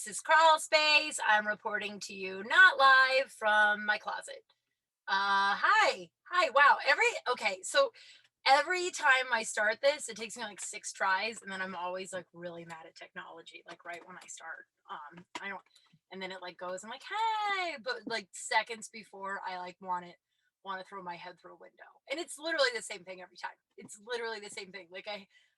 this is Kral Space. I'm reporting to you not live from my closet. Hi. Wow. Every time I start this, it takes me like 6 tries, and then I'm always like really mad at technology. Like right when I start, I don't, and then it like goes. I'm like, hey, but like seconds before I like want to throw my head through a window, and it's literally the same thing every time. It's literally the same thing.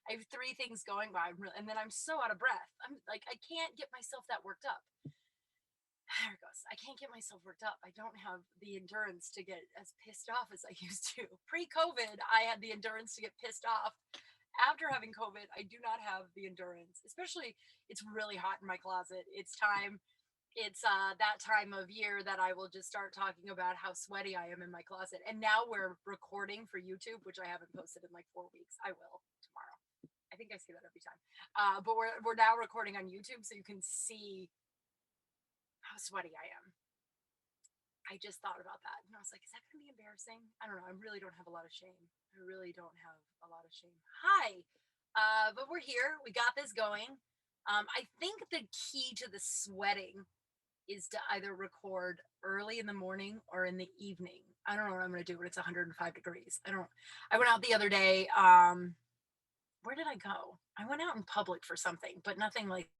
I have three things going by, and then I'm so out of breath. I'm like, I can't get myself that worked up. There it goes. I can't get myself worked up. I don't have the endurance to get as pissed off as I used to. Pre-COVID, I had the endurance to get pissed off. After having COVID, I do not have the endurance. Especially, it's really hot in my closet. It's time. It's that time of year that I will just start talking about how sweaty I am in my closet. And now we're recording for YouTube, which I haven't posted in like 4 weeks. I will tomorrow. I think I say that every time. But we're now recording on YouTube, so you can see how sweaty I am. I just thought about that, and I was like, is that going to be embarrassing? I don't know. I really don't have a lot of shame. I really don't have a lot of shame. Hi, but we're here. We got this going. I think the key to the sweating is to either record early in the morning or in the evening. I don't know what I'm going to do when it's 105 degrees. I don't. I went out the other day. Where did I go? I went out in public for something, but nothing like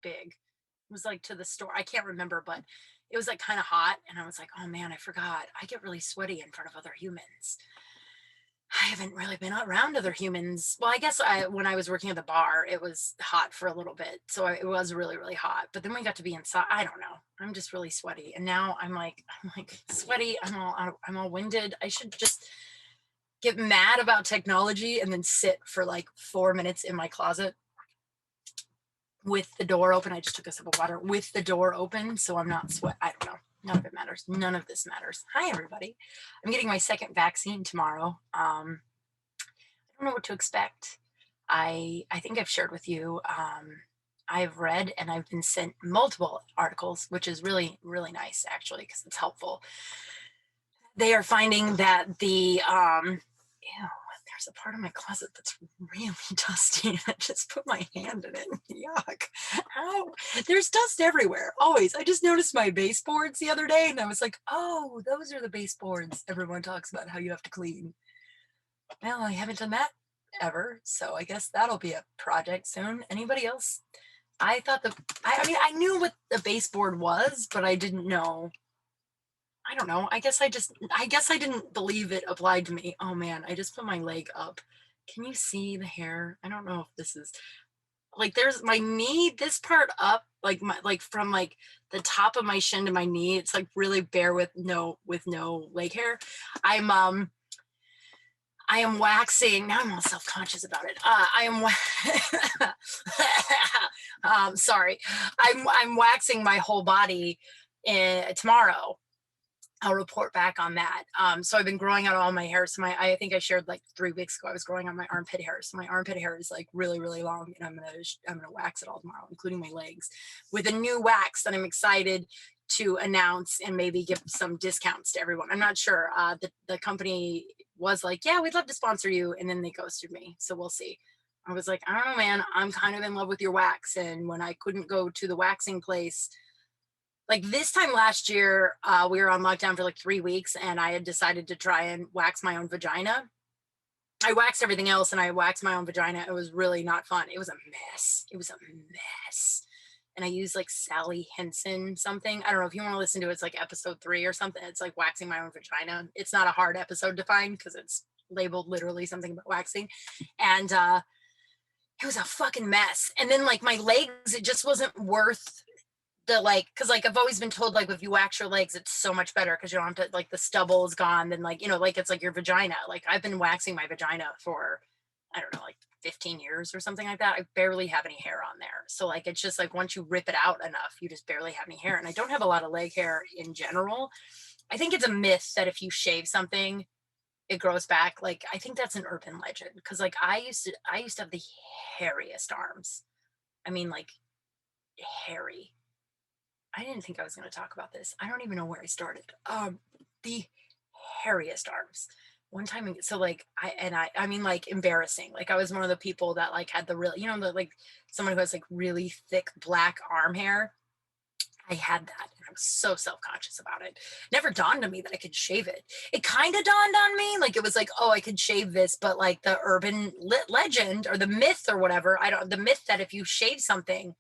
big. It was like to the store. I can't remember, but it was like kind of hot. And I was like, oh man, I forgot. I get really sweaty in front of other humans. I haven't really been around other humans. Well, I guess when I was working at the bar, it was hot for a little bit. So it was really, really hot. But then we got to be inside. I don't know. I'm just really sweaty. And now I'm like sweaty. I'm all winded. I should just get mad about technology and then sit for like 4 minutes in my closet with the door open. I just took a sip of water with the door open, so I'm not sweat. I don't know. None of it matters. None of this matters. Hi, everybody. I'm getting my second vaccine tomorrow. I don't know what to expect. I think I've shared with you. I've read and I've been sent multiple articles, which is really, really nice actually, because it's helpful. They are finding that there's a part of my closet that's really dusty. I just put my hand in it. Yuck. How? There's dust everywhere, always. I just noticed my baseboards the other day and I was like, oh, those are the baseboards everyone talks about how you have to clean. Well, I haven't done that ever, so I guess that'll be a project soon. Anybody else? I thought I knew what the baseboard was, but I didn't know. I don't know. I guess I didn't believe it applied to me. Oh man, I just put my leg up. Can you see the hair? I don't know if this is like there's my knee, this part up, like from like the top of my shin to my knee. It's like really bare with no leg hair. I'm I am waxing. Now I'm all self-conscious about it. Sorry. I'm waxing my whole body tomorrow. I'll report back on that. So I've been growing out all my hair. So I think I shared like 3 weeks ago, I was growing out my armpit hair. So my armpit hair is like really, really long, and I'm gonna wax it all tomorrow, including my legs, with a new wax that I'm excited to announce and maybe give some discounts to everyone. I'm not sure. The company was like, yeah, we'd love to sponsor you, and then they ghosted me. So we'll see. I was like, I don't know, man. I'm kind of in love with your wax, and when I couldn't go to the waxing place like this time last year, we were on lockdown for like 3 weeks, and I had decided to try and wax my own vagina. I waxed everything else and I waxed my own vagina. It was really not fun. It was a mess. It was a mess. And I used like Sally Henson something. I don't know if you want to listen to it. It's like episode 3 or something. It's like waxing my own vagina. It's not a hard episode to find because it's labeled literally something about waxing. And it was a fucking mess. And then like my legs, it just wasn't worth the like, because like I've always been told like if you wax your legs it's so much better because you don't have to like the stubble is gone, then like like it's like your vagina. Like I've been waxing my vagina for I don't know like 15 years or something like that. I barely have any hair on there, so like it's just like once you rip it out enough you just barely have any hair. And I don't have a lot of leg hair in general. I think it's a myth that if you shave something it grows back. Like I think that's an urban legend because like I used to have the hairiest arms. I mean like hairy. I didn't think I was going to talk about this. I don't even know where I started. The hairiest arms. One time, so like I mean like embarrassing. Like I was one of the people that like had the real, the like someone who has like really thick black arm hair. I had that, and I was so self-conscious about it. Never dawned on me that I could shave it. It kind of dawned on me, like it was like, oh, I could shave this, but like the urban legend or the myth or whatever, I don't, the myth that if you shave something,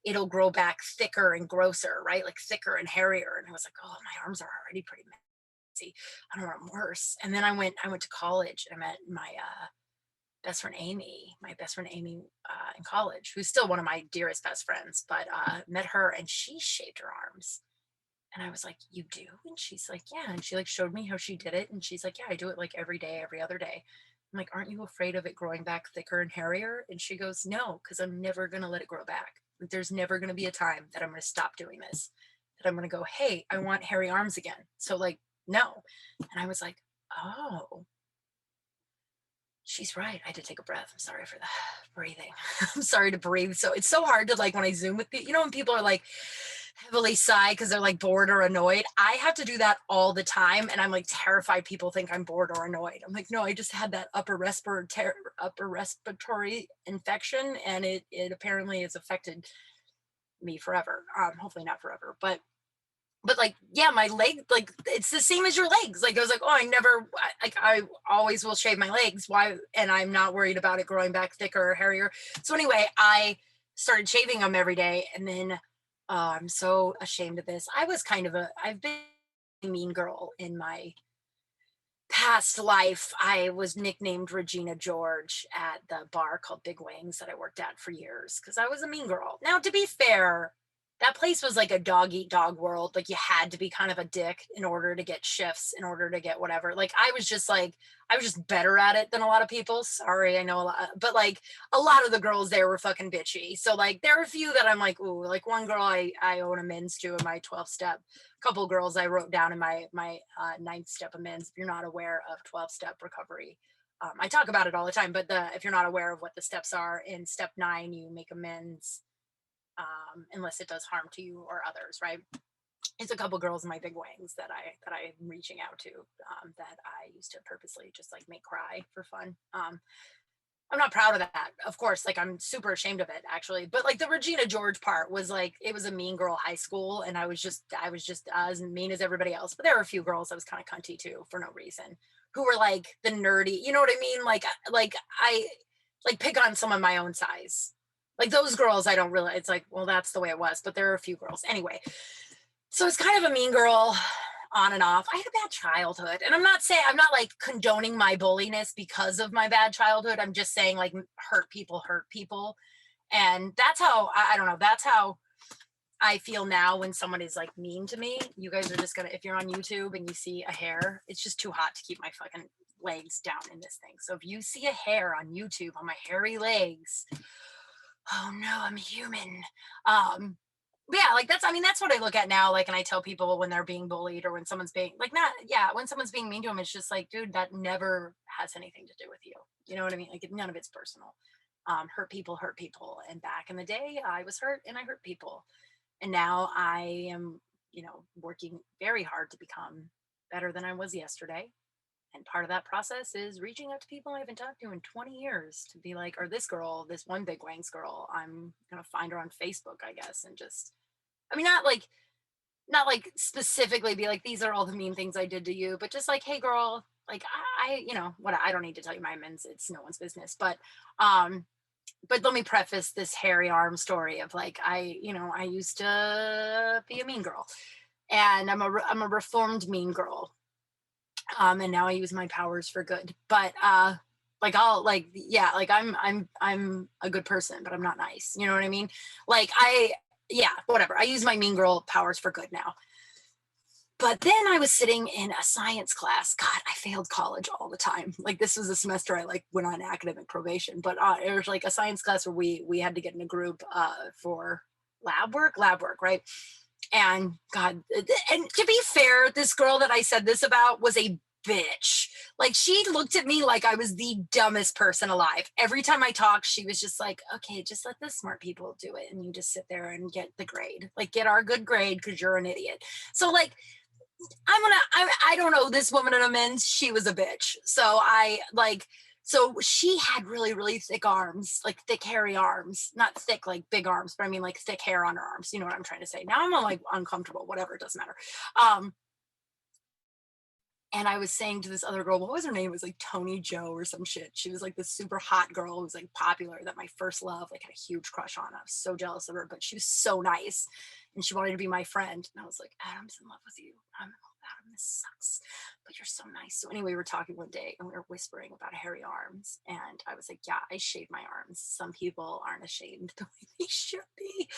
it'll grow back thicker and grosser, right? Like thicker and hairier. And I was like, oh, my arms are already pretty messy. I don't want them worse. And then I went to college and I met my best friend Amy in college, who's still one of my dearest best friends, but met her and she shaved her arms. And I was like, you do? And she's like, yeah. And she like showed me how she did it. And she's like, yeah, I do it like every day, every other day. I'm like, aren't you afraid of it growing back thicker and hairier? And she goes, no, because I'm never going to let it grow back. Like, there's never going to be a time that I'm going to stop doing this, that I'm going to go, hey, I want hairy arms again. So, like, no. And I was like, oh, she's right. I had to take a breath. I'm sorry for the breathing. I'm sorry to breathe. So it's so hard to like when I Zoom with people, when people are like heavily sigh because they're like bored or annoyed. I have to do that all the time. And I'm like terrified people think I'm bored or annoyed. I'm like, no, I just had that upper respiratory infection and it apparently has affected me forever. Hopefully not forever, but like yeah, my leg, like it's the same as your legs. Like I was like, oh, I always will shave my legs, why? And I'm not worried about it growing back thicker or hairier. So anyway, I started shaving them every day, and then I'm so ashamed of this. I've been a mean girl in my past life. I was nicknamed Regina George at the bar called Big Wings that I worked at for years because I was a mean girl. Now, to be fair, that place was like a dog eat dog world. Like you had to be kind of a dick in order to get shifts, in order to get whatever. I was just better at it than a lot of people. Sorry, I know a lot, but like a lot of the girls there were fucking bitchy. So like there are a few that I'm like, ooh, like one girl I owe an amends to in my 12 step. Couple girls I wrote down in my ninth step amends. If you're not aware of 12-step recovery, I talk about it all the time. But if you're not aware of what the steps are, in step 9, you make amends unless it does harm to you or others, right? It's a couple girls in my big wings that I'm reaching out to, that I used to purposely just like make cry for fun. I'm not proud of that, of course. Like I'm super ashamed of it, actually. But like the Regina George part was like it was a mean girl high school, and I was just as mean as everybody else. But there were a few girls I was kind of cunty too for no reason, who were like the nerdy. You know what I mean? Like I like pick on some of my own size. Like those girls, I don't really. It's like, well, that's the way it was. But there are a few girls anyway. So it's kind of a mean girl on and off. I had a bad childhood. And I'm not like condoning my bulliness because of my bad childhood. I'm just saying like hurt people hurt people. And that's how, I don't know, that's how I feel now when someone is like mean to me. You guys are just gonna, if you're on YouTube and you see a hair, it's just too hot to keep my fucking legs down in this thing. So if you see a hair on YouTube on my hairy legs, oh no, I'm human. Um, yeah, like that's what I look at now. Like, and I tell people when they're being bullied or when someone's being like, not, yeah, when someone's being mean to them, it's just like, dude, that never has anything to do with you. You know what I mean? Like, none of it's personal. Hurt people. And back in the day, I was hurt and I hurt people. And now I am, working very hard to become better than I was yesterday. And part of that process is reaching out to people I haven't talked to in 20 years to be like, or this girl, this one big wangs girl, I'm gonna find her on Facebook, I guess, and just, I mean, not like specifically be like, these are all the mean things I did to you, but just like, hey girl, like what, I don't need to tell you my amends, it's no one's business. But let me preface this hairy arm story of like, I used to be a mean girl, and I'm a reformed mean girl. And now I use my powers for good. But like I'll like, yeah, like I'm a good person, but I'm not nice. You know what I mean? Like yeah, whatever. I use my mean girl powers for good now. But then I was sitting in a science class. God, I failed college all the time. Like this was a semester I like went on academic probation, but it was like a science class where we had to get in a group for lab work, right? And God, and to be fair, this girl that I said this about was a bitch. Like she looked at me like I was the dumbest person alive. Every time I talked, she was just like, okay, just let the smart people do it. And you just sit there and get the grade, like get our good grade because you're an idiot. So like, I don't know, this woman in amends, she was a bitch. So So she had really, really thick arms, like thick, hairy arms, not thick, like big arms, but I mean like thick hair on her arms. You know what I'm trying to say? Now I'm all like uncomfortable, whatever, it doesn't matter. Um, and I was saying to this other girl, what was her name? It was like Tony Joe or some shit. She was like this super hot girl who was like popular that my first love, like had a huge crush on. I was so jealous of her, but she was so nice and she wanted to be my friend. And I was like, Adam's in love with you. I'm in love with Adam. This sucks, but you're so nice. So anyway, we were talking one day and we were whispering about hairy arms. And I was like, yeah, I shave my arms. Some people aren't ashamed the way they should be.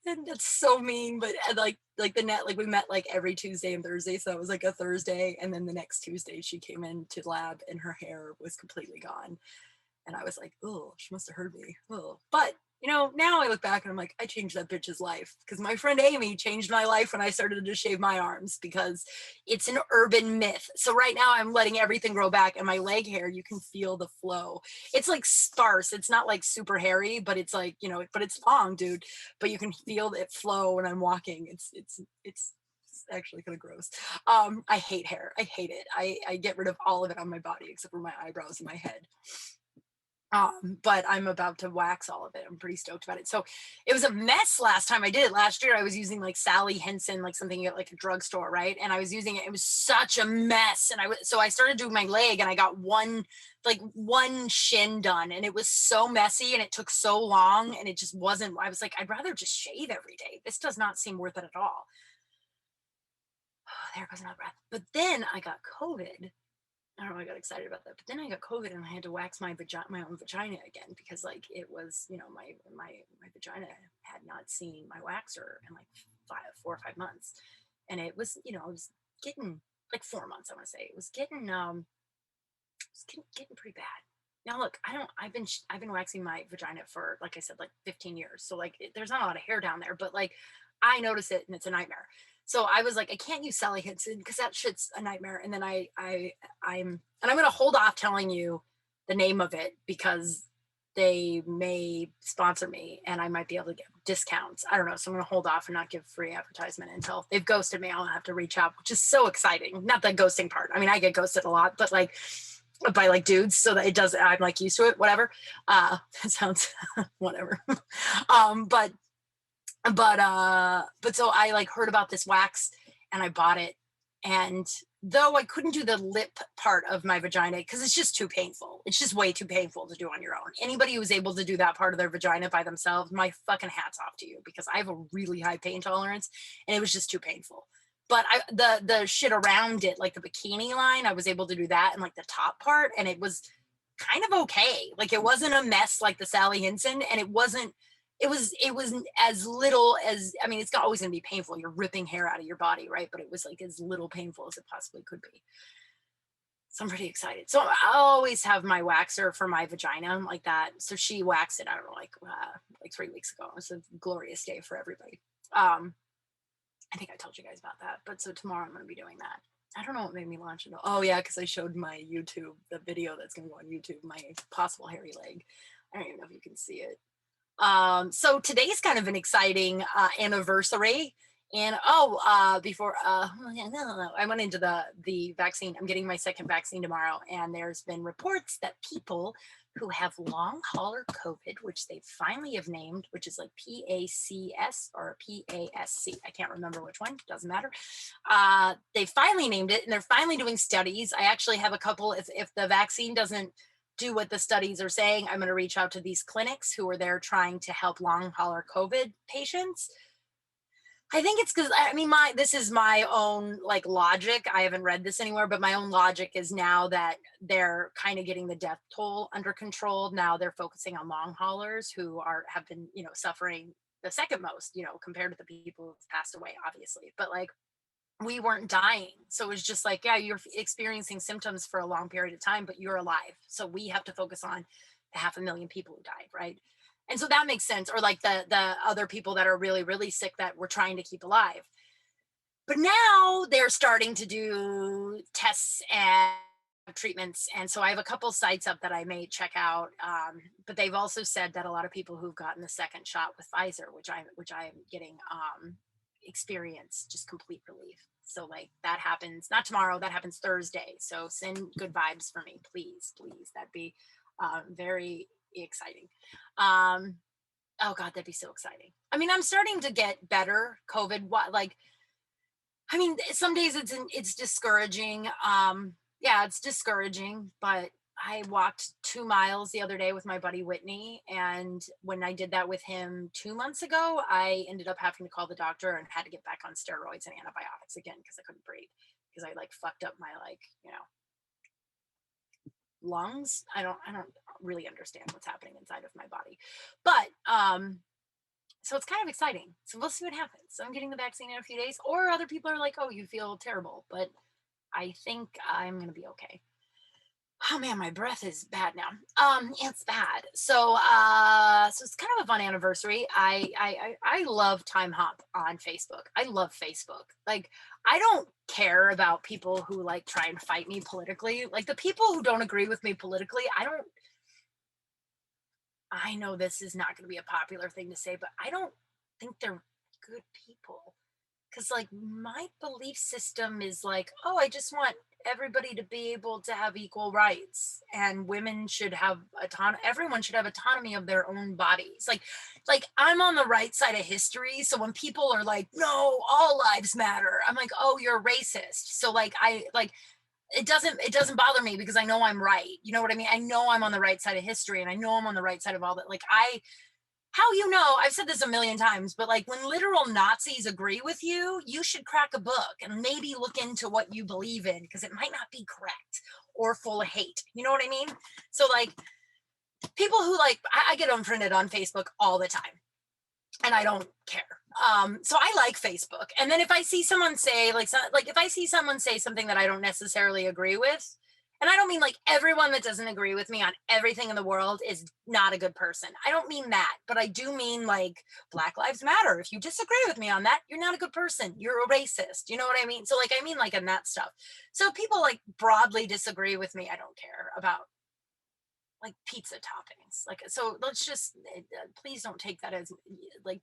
And that's so mean, but like the net, like we met like every Tuesday and Thursday. So that was like a Thursday. And then the next Tuesday she came into lab and her hair was completely gone. And I was like, oh, she must have heard me. Oh, but you know, now I look back and I'm like, I changed that bitch's life because my friend Amy changed my life when I started to shave my arms because it's an urban myth. So right now I'm letting everything grow back and my leg hair, you can feel the flow. It's like sparse. It's not like super hairy, but it's like, you know, but it's long, dude. But you can feel it flow when I'm walking. It's actually kind of gross. I hate hair. I hate it. I get rid of all of it on my body except for my eyebrows and my head. But I'm about to wax all of it. I'm pretty stoked about it. So it was a mess last time I did it. Last year I was using like Sally Henson, like something at like a drugstore, right? And I was using it. It was such a mess. And so I started doing my leg and I got one shin done and it was so messy and it took so long and it just wasn't, I was like, I'd rather just shave every day. This does not seem worth it at all. Oh, there goes another breath. But then I got COVID. I don't know, I got excited about that. But then I got COVID and I had to wax my own vagina again because like it was, you know, my vagina had not seen my waxer in like 4 or 5 months. And it was, you know, it was getting like 4 months, I want to say. It was getting pretty bad. Now look, I've been waxing my vagina for like I said, like 15 years. So like there's not a lot of hair down there, but like I notice it and it's a nightmare. So I was like, I can't use Sally Hinson because that shit's a nightmare. And then I'm gonna hold off telling you the name of it because they may sponsor me and I might be able to get discounts. I don't know. So I'm gonna hold off and not give free advertisement until they've ghosted me. I'll have to reach out, which is so exciting. Not the ghosting part. I mean, I get ghosted a lot, but like by like dudes, so that it does, I'm like used to it, whatever. It sounds whatever. um, but but so I like heard about this wax and I bought it. And though I couldn't do the lip part of my vagina because it's just too painful. It's just way too painful to do on your own. Anybody who's able to do that part of their vagina by themselves, my fucking hat's off to you because I have a really high pain tolerance and it was just too painful. But the shit around it, like the bikini line, I was able to do that and like the top part, and it was kind of okay. Like it wasn't a mess like the Sally Hinson, and it was as little as, I mean, it's always going to be painful. You're ripping hair out of your body, right? But it was like as little painful as it possibly could be. So I'm pretty excited. So I always have my waxer for my vagina like that. So she waxed it, I don't know, like 3 weeks ago. It was a glorious day for everybody. I think I told you guys about that. But so tomorrow I'm going to be doing that. I don't know what made me launch it. Oh yeah, because I showed my YouTube, the video that's going to go on YouTube, my possible hairy leg. I don't even know if you can see it. So today's kind of an exciting anniversary. And before I went into the vaccine. I'm getting my second vaccine tomorrow, and there's been reports that people who have long hauler COVID, which they finally have named, which is like PACS or PASC. I can't remember which one, doesn't matter. They finally named it and they're finally doing studies. I actually have a couple, if the vaccine doesn't do what the studies are saying, I'm going to reach out to these clinics who are there trying to help long hauler COVID patients. I think it's because, I mean, this is my own like logic. I haven't read this anywhere, but my own logic is now that they're kind of getting the death toll under control. Now they're focusing on long haulers who have been, you know, suffering the second most, you know, compared to the people who've passed away, obviously. But like we weren't dying. So it was just like, yeah, you're experiencing symptoms for a long period of time, but you're alive. So we have to focus on the 500,000 people who died, right? And so that makes sense. Or like the other people that are really, really sick that we're trying to keep alive. But now they're starting to do tests and treatments. And so I have a couple sites up that I may check out. But they've also said that a lot of people who've gotten the second shot with Pfizer, which I am getting, experience just complete relief. So like that happens not tomorrow, that happens Thursday. So send good vibes for me, please. That'd be Very exciting. Um, oh God, that'd be so exciting. I mean, I'm starting to get better. COVID, what like I mean, some days it's discouraging. Yeah, it's discouraging, but I walked 2 miles the other day with my buddy Whitney, and when I did that with him 2 months ago, I ended up having to call the doctor and had to get back on steroids and antibiotics again because I couldn't breathe because I like fucked up my lungs. I don't really understand what's happening inside of my body, but so it's kind of exciting. So we'll see what happens. So I'm getting the vaccine in a few days, or other people are like, "Oh, you feel terrible," but I think I'm gonna be okay. Oh man, my breath is bad now. It's bad. So it's kind of a fun anniversary. I love Time Hop on Facebook. I love Facebook. Like, I don't care about people who like try and fight me politically. Like the people who don't agree with me politically, I know this is not going to be a popular thing to say, but I don't think they're good people. Because, like, my belief system is like, oh, I just want everybody to be able to have equal rights, and women should have everyone should have autonomy of their own bodies. Like I'm on the right side of history. So when people are like, no, all lives matter, I'm like, oh, you're a racist. So like I like it doesn't bother me because I know I'm right. You know what I mean? I know I'm on the right side of history, and I know I'm on the right side of all that. Like I've said this a million times, but like when literal Nazis agree with you, you should crack a book and maybe look into what you believe in because it might not be correct or full of hate. You know what I mean? So like people who I get unfriended on Facebook all the time and I don't care. So I like Facebook. And then if I see someone say like if I see someone say something that I don't necessarily agree with, and I don't mean like everyone that doesn't agree with me on everything in the world is not a good person. I don't mean that, but I do mean like Black Lives Matter. If you disagree with me on that, you're not a good person. You're a racist. You know what I mean? So like I mean like in that stuff. So if people like broadly disagree with me, I don't care about like pizza toppings. Like, so let's just please don't take that as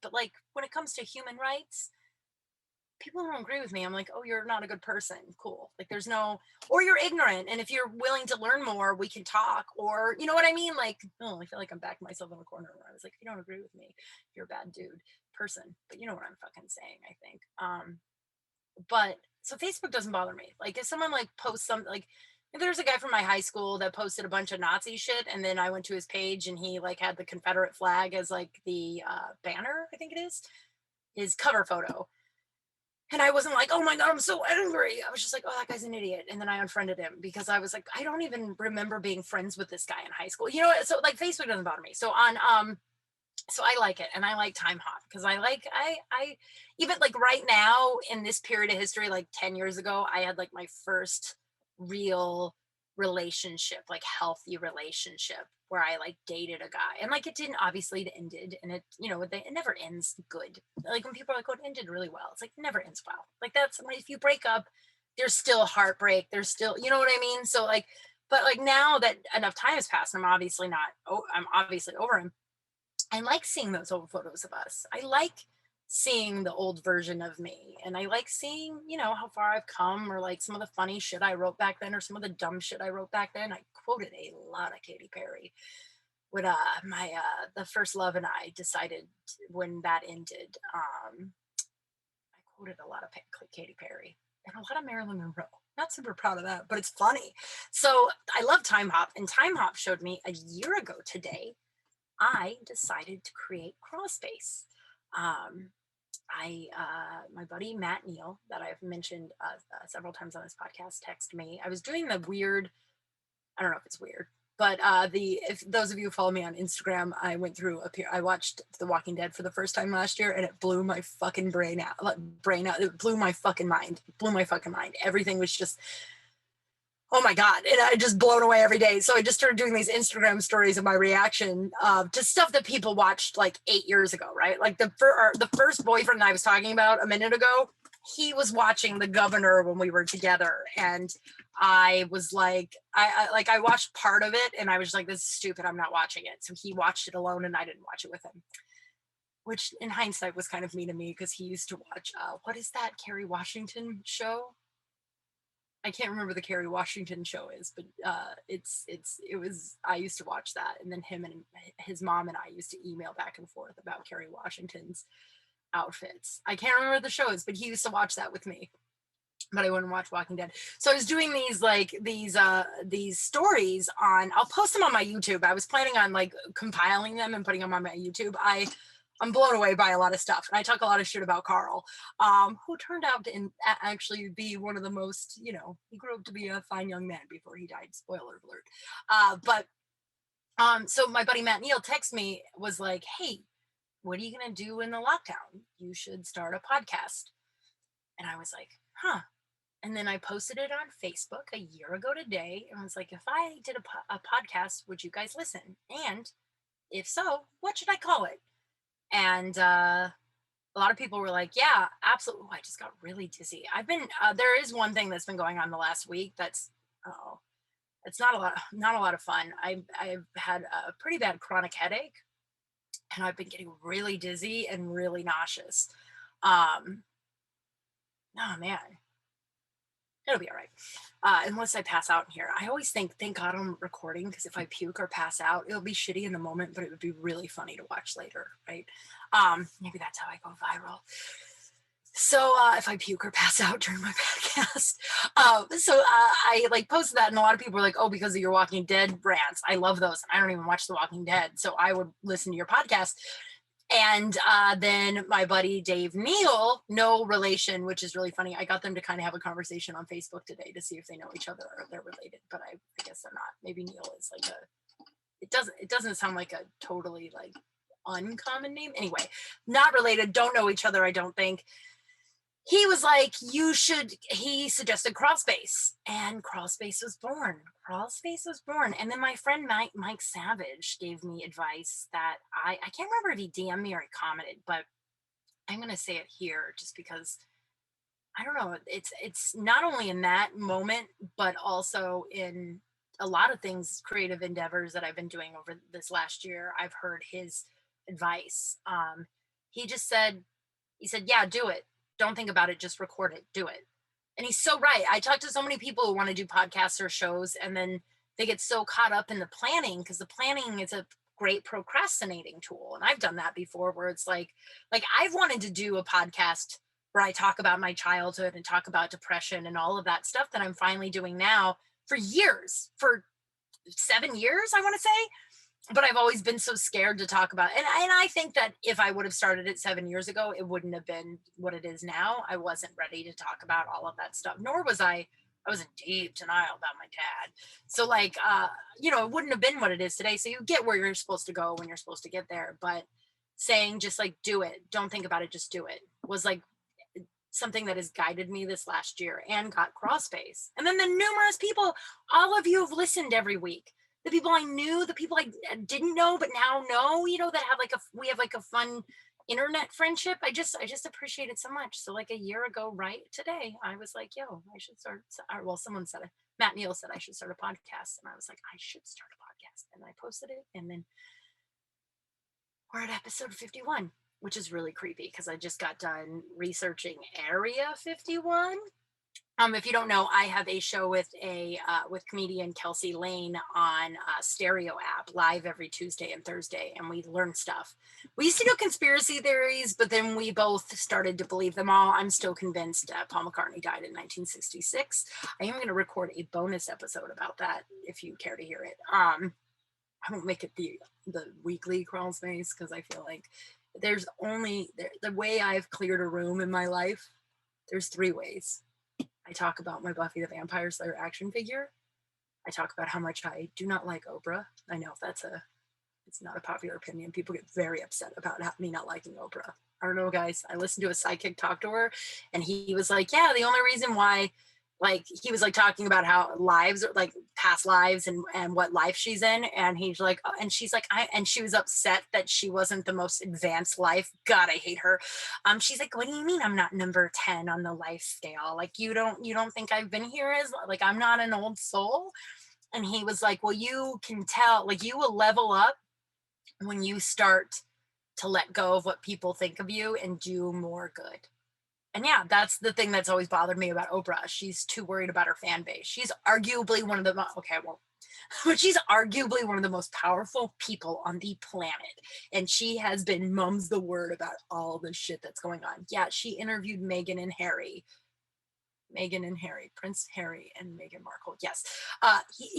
but like when it comes to human rights, people who don't agree with me, I'm like, oh, you're not a good person. Cool. Like, there's no, or you're ignorant. And if you're willing to learn more, we can talk. Or, you know what I mean? Like, oh, I feel like I'm backing myself in a corner where I was like, if you don't agree with me, you're a bad dude person. But you know what I'm fucking saying, I think. But so Facebook doesn't bother me. Like if someone like posts something like if there's a guy from my high school that posted a bunch of Nazi shit and then I went to his page and he like had the Confederate flag as like the banner, I think it is, his cover photo. And I wasn't like, oh my God, I'm so angry. I was just like, oh, that guy's an idiot. And then I unfriended him because I was like, I don't even remember being friends with this guy in high school. You know what? So like Facebook doesn't bother me. So I like it, and I like Time Hop because I even like right now in this period of history, like 10 years ago, I had like my first real relationship, like healthy relationship where I like dated a guy, and like it didn't, obviously it ended, and it never ends good. Like when people are like, oh, it ended really well, it's like it never ends well. Like that's when if you break up, there's still heartbreak, there's still, you know what I mean? So like, but like now that enough time has passed, I'm obviously over him. I like seeing those old photos of us. I like seeing the old version of me. And I like seeing, how far I've come or like some of the funny shit I wrote back then or some of the dumb shit I wrote back then. I quoted a lot of Katy Perry when my the first love and I decided when that ended. I quoted a lot of Katy Perry and a lot of Marilyn Monroe. Not super proud of that, but it's funny. So I love Time Hop, and Time Hop showed me a year ago today I decided to create Crawl Space. Um, my buddy Matt Neal, that I've mentioned several times on this podcast, texted me. I was doing the weird. I don't know if it's weird, but if those of you who follow me on Instagram, I went through I watched The Walking Dead for the first time last year, and it blew my fucking brain out. It blew my fucking mind. It blew my fucking mind. Everything was just oh my God. And I just blown away every day. So I just started doing these Instagram stories of my reaction to stuff that people watched like 8 years ago, right? Like the first boyfriend I was talking about a minute ago, he was watching The Governor when we were together. And I was like, I watched part of it and I was like, this is stupid. I'm not watching it. So he watched it alone and I didn't watch it with him. Which in hindsight was kind of mean to me because he used to watch, what is that Kerry Washington show? I can't remember the Kerry Washington show is, but it was, I used to watch that, and then him and his mom and I used to email back and forth about Kerry Washington's outfits. I can't remember the shows, but he used to watch that with me. But I wouldn't watch Walking Dead. So I was doing these stories on, I'll post them on my YouTube. I was planning on like compiling them and putting them on my YouTube. I'm blown away by a lot of stuff. And I talk a lot of shit about Kral, who turned out to actually be one of the most, he grew up to be a fine young man before he died. Spoiler alert. So my buddy Matt Neal texted me, was like, hey, what are you going to do in the lockdown? You should start a podcast. And I was like, huh. And then I posted it on Facebook a year ago today. And I was like, if I did a podcast, would you guys listen? And if so, what should I call it? And a lot of people were like, yeah, absolutely. Oh, I just got really dizzy. There is one thing that's been going on the last week that's, it's not a lot of fun. I've had a pretty bad chronic headache, and I've been getting really dizzy and really nauseous. Oh man, it'll be all right. Unless I pass out in here. I always think, thank God I'm recording, because if I puke or pass out, it'll be shitty in the moment, but it would be really funny to watch later, right? Maybe that's how I go viral. So if I puke or pass out during my podcast. I like posted that, and a lot of people were like, oh, because of your Walking Dead rants. I love those. I don't even watch The Walking Dead, so I would listen to your podcast. And then my buddy Dave Neal, no relation, which is really funny. I got them to kind of have a conversation on Facebook today to see if they know each other or they're related, but I guess they're not. Maybe Neal is like it doesn't sound like a totally like uncommon name. Anyway, not related, don't know each other, I don't think. He was like, he suggested Crawl Space, and Crawl Space was born. And then my friend Mike Savage gave me advice that I can't remember if he DM'd me or he commented, but I'm going to say it here just because I don't know. It's not only in that moment, but also in a lot of things, creative endeavors that I've been doing over this last year. I've heard his advice. He just said, yeah, do it. Don't think about it. Just record it. Do it. And he's so right. I talk to so many people who want to do podcasts or shows, and then they get so caught up in the planning, because the planning is a great procrastinating tool. And I've done that before, where it's like I've wanted to do a podcast where I talk about my childhood and talk about depression and all of that stuff that I'm finally doing now for years, for 7 years, I want to say. But I've always been so scared to talk about it. And I think that if I would have started it 7 years ago, it wouldn't have been what it is now. I wasn't ready to talk about all of that stuff, nor was I was in deep denial about my dad. So like, it wouldn't have been what it is today. So you get where you're supposed to go when you're supposed to get there. But saying just like, do it, don't think about it, just do it, was like something that has guided me this last year, and got Crawl Space. And then the numerous people, all of you have listened every week. The people I knew, the people I didn't know but now know, that have we have like a fun internet friendship. I just appreciate it so much. So like a year ago, right today, I was like, yo, I should start. Well, someone said it. Matt Neal said I should start a podcast, and I was like, I should start a podcast, and I posted it, and then we're at episode 51, which is really creepy because I just got done researching Area 51. If you don't know, I have a show with comedian Kelsey Lane on Stereo app, live every Tuesday and Thursday, and we learn stuff. We used to do conspiracy theories, but then we both started to believe them all. I'm still convinced Paul McCartney died in 1966. I am going to record a bonus episode about that if you care to hear it. I won't make it the weekly Crawl Space, because I feel like there's only the way I've cleared a room in my life. There's 3 ways. I talk about my Buffy the Vampire Slayer action figure. I talk about how much I do not like Oprah. I know it's not a popular opinion. People get very upset about me not liking Oprah. I don't know, guys. I listened to a psychic talk to her, and he was like, yeah, the only reason why, like, he was like talking about how lives are like past lives and what life she's in. And he's like, and she's like, and she was upset that she wasn't the most advanced life. God, I hate her. She's like, what do you mean I'm not number 10 on the life scale? Like, you don't think I've been here as like, I'm not an old soul. And he was like, well, you can tell, like, you will level up when you start to let go of what people think of you and do more good. And yeah, that's the thing that's always bothered me about Oprah. She's too worried about her fan base. She's arguably one of the okay, well, but she's arguably one of the most powerful people on the planet. And she has been mums the word about all the shit that's going on. Yeah, she interviewed Meghan and Harry, Prince Harry and Meghan Markle. Yes,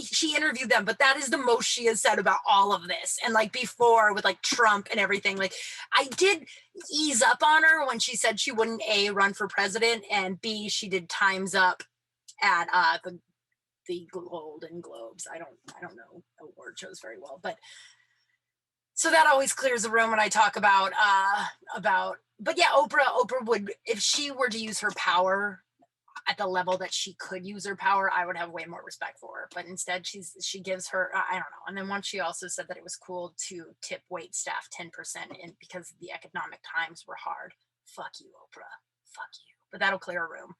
she interviewed them, but that is the most she has said about all of this. And like before with like Trump and everything, like I did ease up on her when she said she wouldn't A, run for president, and B, she did Times Up at the Golden Globes. I don't know award shows very well, but so that always clears the room when I talk about but yeah, Oprah would, if she were to use her power at the level that she could use her power, I would have way more respect for her. But instead, she gives her, I don't know. And then once she also said that it was cool to tip wait staff 10% in because the economic times were hard. Fuck you, Oprah. Fuck you. But that'll clear a room.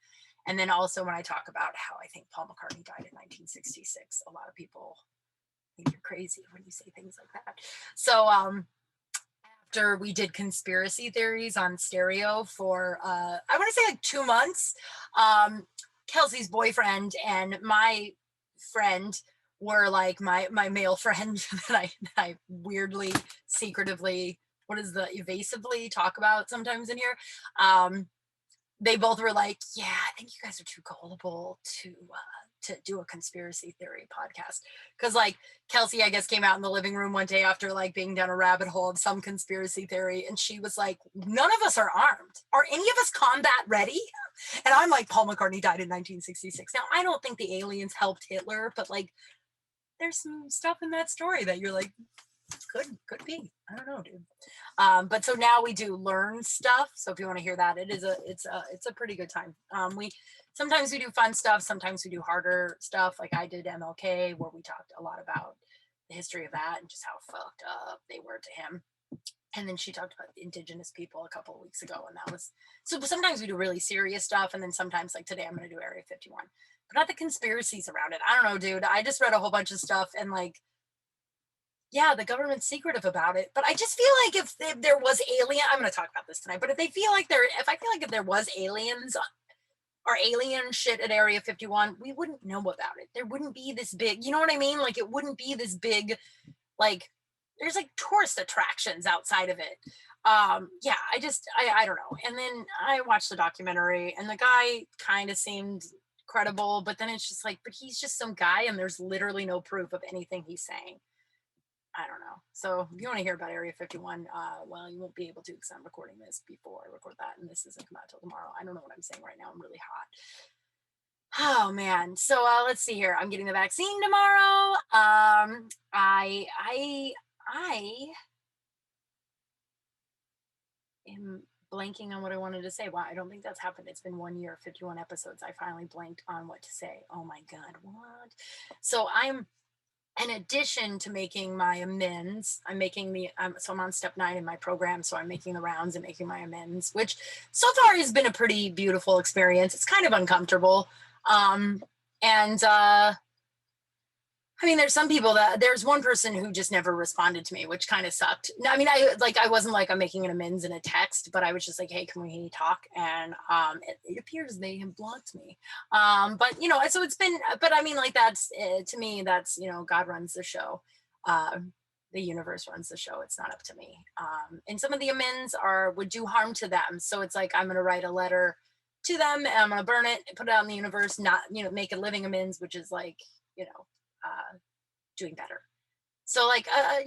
And then also when I talk about how I think Paul McCartney died in 1966, a lot of people think you're crazy when you say things like that. So after we did conspiracy theories on stereo for I want to say like 2 months, Kelsey's boyfriend and my friend were like my male friend that I weirdly secretively, what is the evasively talk about sometimes in here. They both were like, yeah, I think you guys are too gullible to do a conspiracy theory podcast. Cause like Kelsey, I guess, came out in the living room one day after like being down a rabbit hole of some conspiracy theory. And she was like, none of us are armed. Are any of us combat ready? And I'm like, Paul McCartney died in 1966. Now, I don't think the aliens helped Hitler, but like, there's some stuff in that story that you're like, could be. I don't know, dude. But so now we do learn stuff. So if you want to hear that, it's a pretty good time. We sometimes we do fun stuff, sometimes we do harder stuff. Like I did MLK, where we talked a lot about the history of that and just how fucked up they were to him. And then she talked about indigenous people a couple of weeks ago, and that was so. Sometimes we do really serious stuff, and then sometimes like today I'm going to do Area 51, but not the conspiracies around it. I don't know, dude. I just read a whole bunch of stuff and like, yeah, the government's secretive about it. But I just feel like if there was alien, I'm going to talk about this tonight. But if I feel like if there was aliens or alien shit at Area 51, we wouldn't know about it. There wouldn't be this big, you know what I mean? Like it wouldn't be this big, like there's like tourist attractions outside of it. Yeah, I don't know. And then I watched the documentary, and the guy kind of seemed credible, but then it's just like, but he's just some guy, and there's literally no proof of anything he's saying. I don't know. So if you want to hear about Area 51, well, you won't be able to because I'm recording this before I record that, and this isn't come out till tomorrow. I don't know what I'm saying right now. I'm really hot. Oh man. So let's see here. I'm getting the vaccine tomorrow. I am blanking on what I wanted to say. Wow, I don't think that's happened. It's been 1 year, 51 episodes. I finally blanked on what to say. Oh my God, what? So in addition to making my amends, so I'm on step 9 in my program. So I'm making the rounds and making my amends, which so far has been a pretty beautiful experience. It's kind of uncomfortable. And I mean, there's one person who just never responded to me, which kind of sucked. I mean, I wasn't like I'm making an amends in a text, but I was just like, hey, can we talk? And it appears they have blocked me. But so it's been, but I mean, like that's to me, that's God runs the show. The universe runs the show. It's not up to me. And some of the amends would do harm to them. So it's like I'm gonna write a letter to them, and I'm gonna burn it, put it out in the universe, not make a living amends, which is like doing better. So like I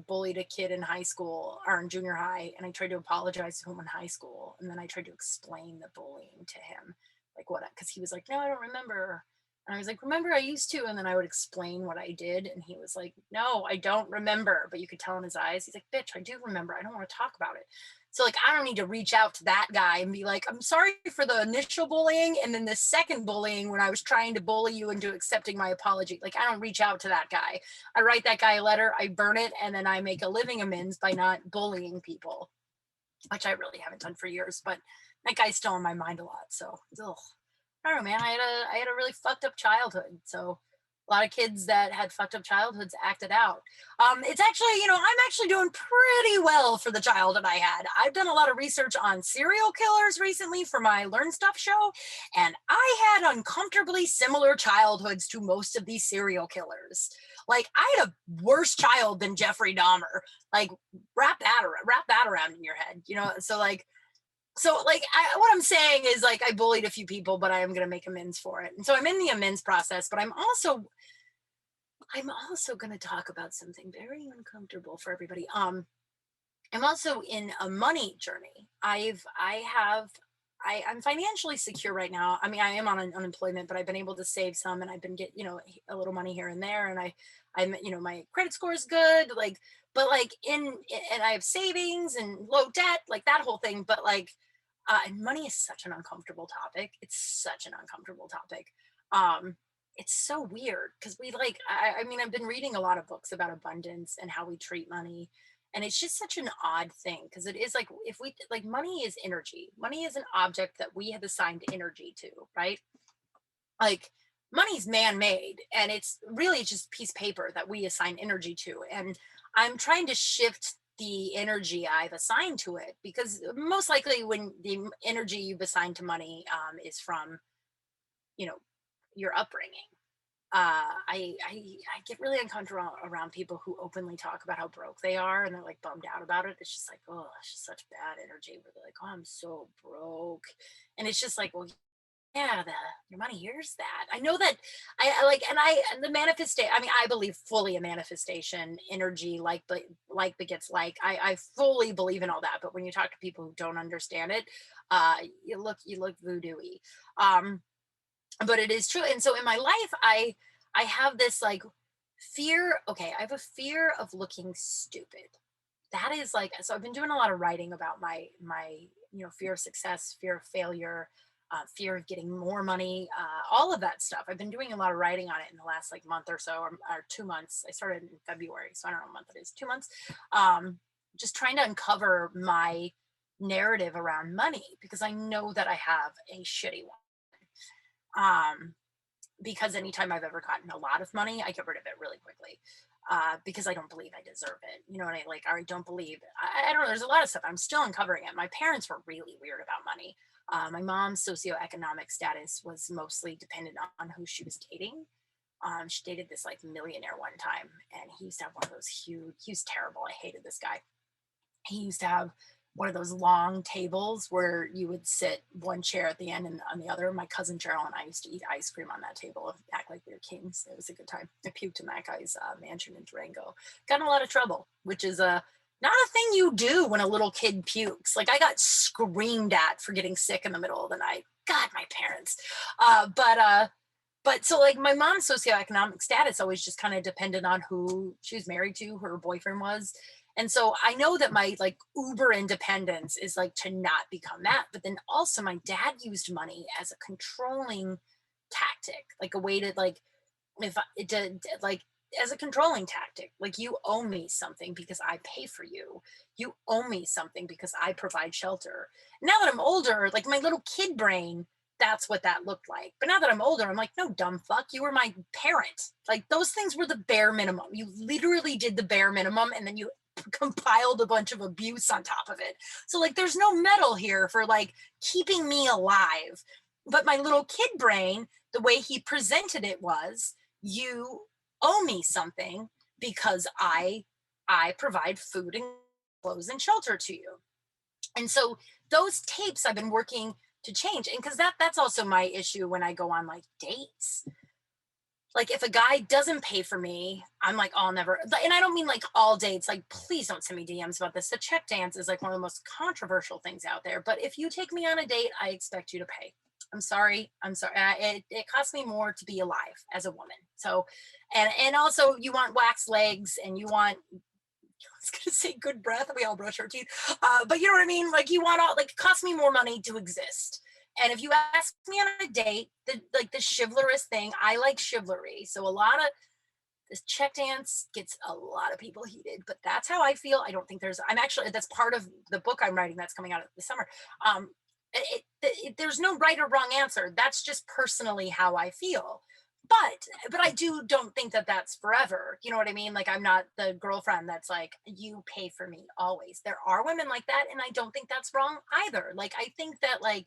bullied a kid in high school or in junior high, and I tried to apologize to him in high school, and then I tried to explain the bullying to him, like what, because he was like, no, I don't remember. And I was like, remember, I used to. And then I would explain what I did, and he was like, no, I don't remember. But you could tell in his eyes, he's like, bitch, I do remember. I don't want to talk about it. So like, I don't need to reach out to that guy and be like, I'm sorry for the initial bullying, and then the second bullying when I was trying to bully you into accepting my apology. Like, I don't reach out to that guy. I write that guy a letter, I burn it, and then I make a living amends by not bullying people, which I really haven't done for years. But that guy's still in my mind a lot. So ugh. I don't know, man. I had a really fucked up childhood. So A lot of kids that had fucked up childhoods acted out. It's actually, I'm actually doing pretty well for the childhood I had. I've done a lot of research on serial killers recently for my Learn Stuff show, and I had uncomfortably similar childhoods to most of these serial killers. Like, I had a worse child than Jeffrey Dahmer. Like, wrap that around in your head, what I'm saying is, like, I bullied a few people, but I am going to make amends for it. And so I'm in the amends process, but I'm also going to talk about something very uncomfortable for everybody. I'm also in a money journey. I'm financially secure right now. I mean, I am on unemployment, but I've been able to save some, and I've been get, a little money here and there. And my credit score is good. Like, but like and I have savings and low debt, like that whole thing. But like, and money is such an uncomfortable topic. It's such an uncomfortable topic. Um, it's so weird because I mean, I've been reading a lot of books about abundance and how we treat money. And it's just such an odd thing because it is like, if we like, money is energy. Money is an object that we have assigned energy to, right? Like, money's man-made, and it's really just a piece of paper that we assign energy to. And I'm trying to shift the energy I've assigned to it, because most likely when the energy you've assigned to money is from, you know your upbringing. I get really uncomfortable around people who openly talk about how broke they are, and they're like bummed out about it. It's just like, oh, it's just such bad energy where they're like, oh, I'm so broke. And it's just like, well, yeah, your money hears that. I know that. I like, and the manifestation. I mean, I believe fully in manifestation energy, like begets like. I fully believe in all that. But when you talk to people who don't understand it, you look voodoo-y. Um, but it is true. And so in my life, I have this like fear. Okay, I have a fear of looking stupid. That is like, so I've been doing a lot of writing about my fear of success, fear of failure, fear of getting more money, all of that stuff. I've been doing a lot of writing on it in the last like month or so, or 2 months. I started in February, so I don't know what month it is. 2 months. Um, just trying to uncover my narrative around money, because I know that I have a shitty one. Um, because anytime I've ever gotten a lot of money, I get rid of it really quickly. Because I don't believe I deserve it. You know what I like? I don't believe. I don't know. There's a lot of stuff. I'm still uncovering it. My parents were really weird about money. My mom's socioeconomic status was mostly dependent on who she was dating. She dated this like millionaire one time, and he used to have one of those huge. He was terrible. I hated this guy. He used to have one of those long tables where you would sit one chair at the end and on the other. My cousin Cheryl and I used to eat ice cream on that table and act like we were kings. It was a good time. I puked in that guy's mansion in Durango. Got in a lot of trouble, which is not a thing you do when a little kid pukes. Like, I got screamed at for getting sick in the middle of the night. God, my parents. But so like my mom's socioeconomic status always just kind of depended on who she was married to, who her boyfriend was. And so I know that my like uber independence is like to not become that. But then also my dad used money as a controlling tactic, like a way to like, if I- it did like as a controlling tactic, like, you owe me something because I pay for you. You owe me something because I provide shelter. Now that I'm older, like, my little kid brain, that's what that looked like. But now that I'm older, I'm like, no, dumb fuck, you were my parent. Like, those things were the bare minimum. You literally did the bare minimum, and then you compiled a bunch of abuse on top of it. So like, there's no medal here for like keeping me alive. But my little kid brain, the way he presented it was, you owe me something because I provide food and clothes and shelter to you. And so those tapes I've been working to change. And because that's also my issue when I go on like dates. Like, if a guy doesn't pay for me, I'm like, oh, I'll never. And I don't mean like all dates. Like, please don't send me DMs about this. The check dance is like one of the most controversial things out there. But if you take me on a date, I expect you to pay. I'm sorry. I'm sorry. It costs me more to be alive as a woman. So, and also, you want wax legs, and you want, I was gonna say good breath. We all brush our teeth, but you know what I mean. Like, you want all, like, it costs me more money to exist. And if you ask me on a date, the chivalrous thing, I like chivalry. So a lot of this check dance gets a lot of people heated, but that's how I feel. I don't think I'm actually, that's part of the book I'm writing that's coming out this summer. There's no right or wrong answer. That's just personally how I feel. but I don't think that that's forever. You know what I mean? Like, I'm not the girlfriend that's like, you pay for me always. There are women like that, and I don't think that's wrong either. Like, I think that, like,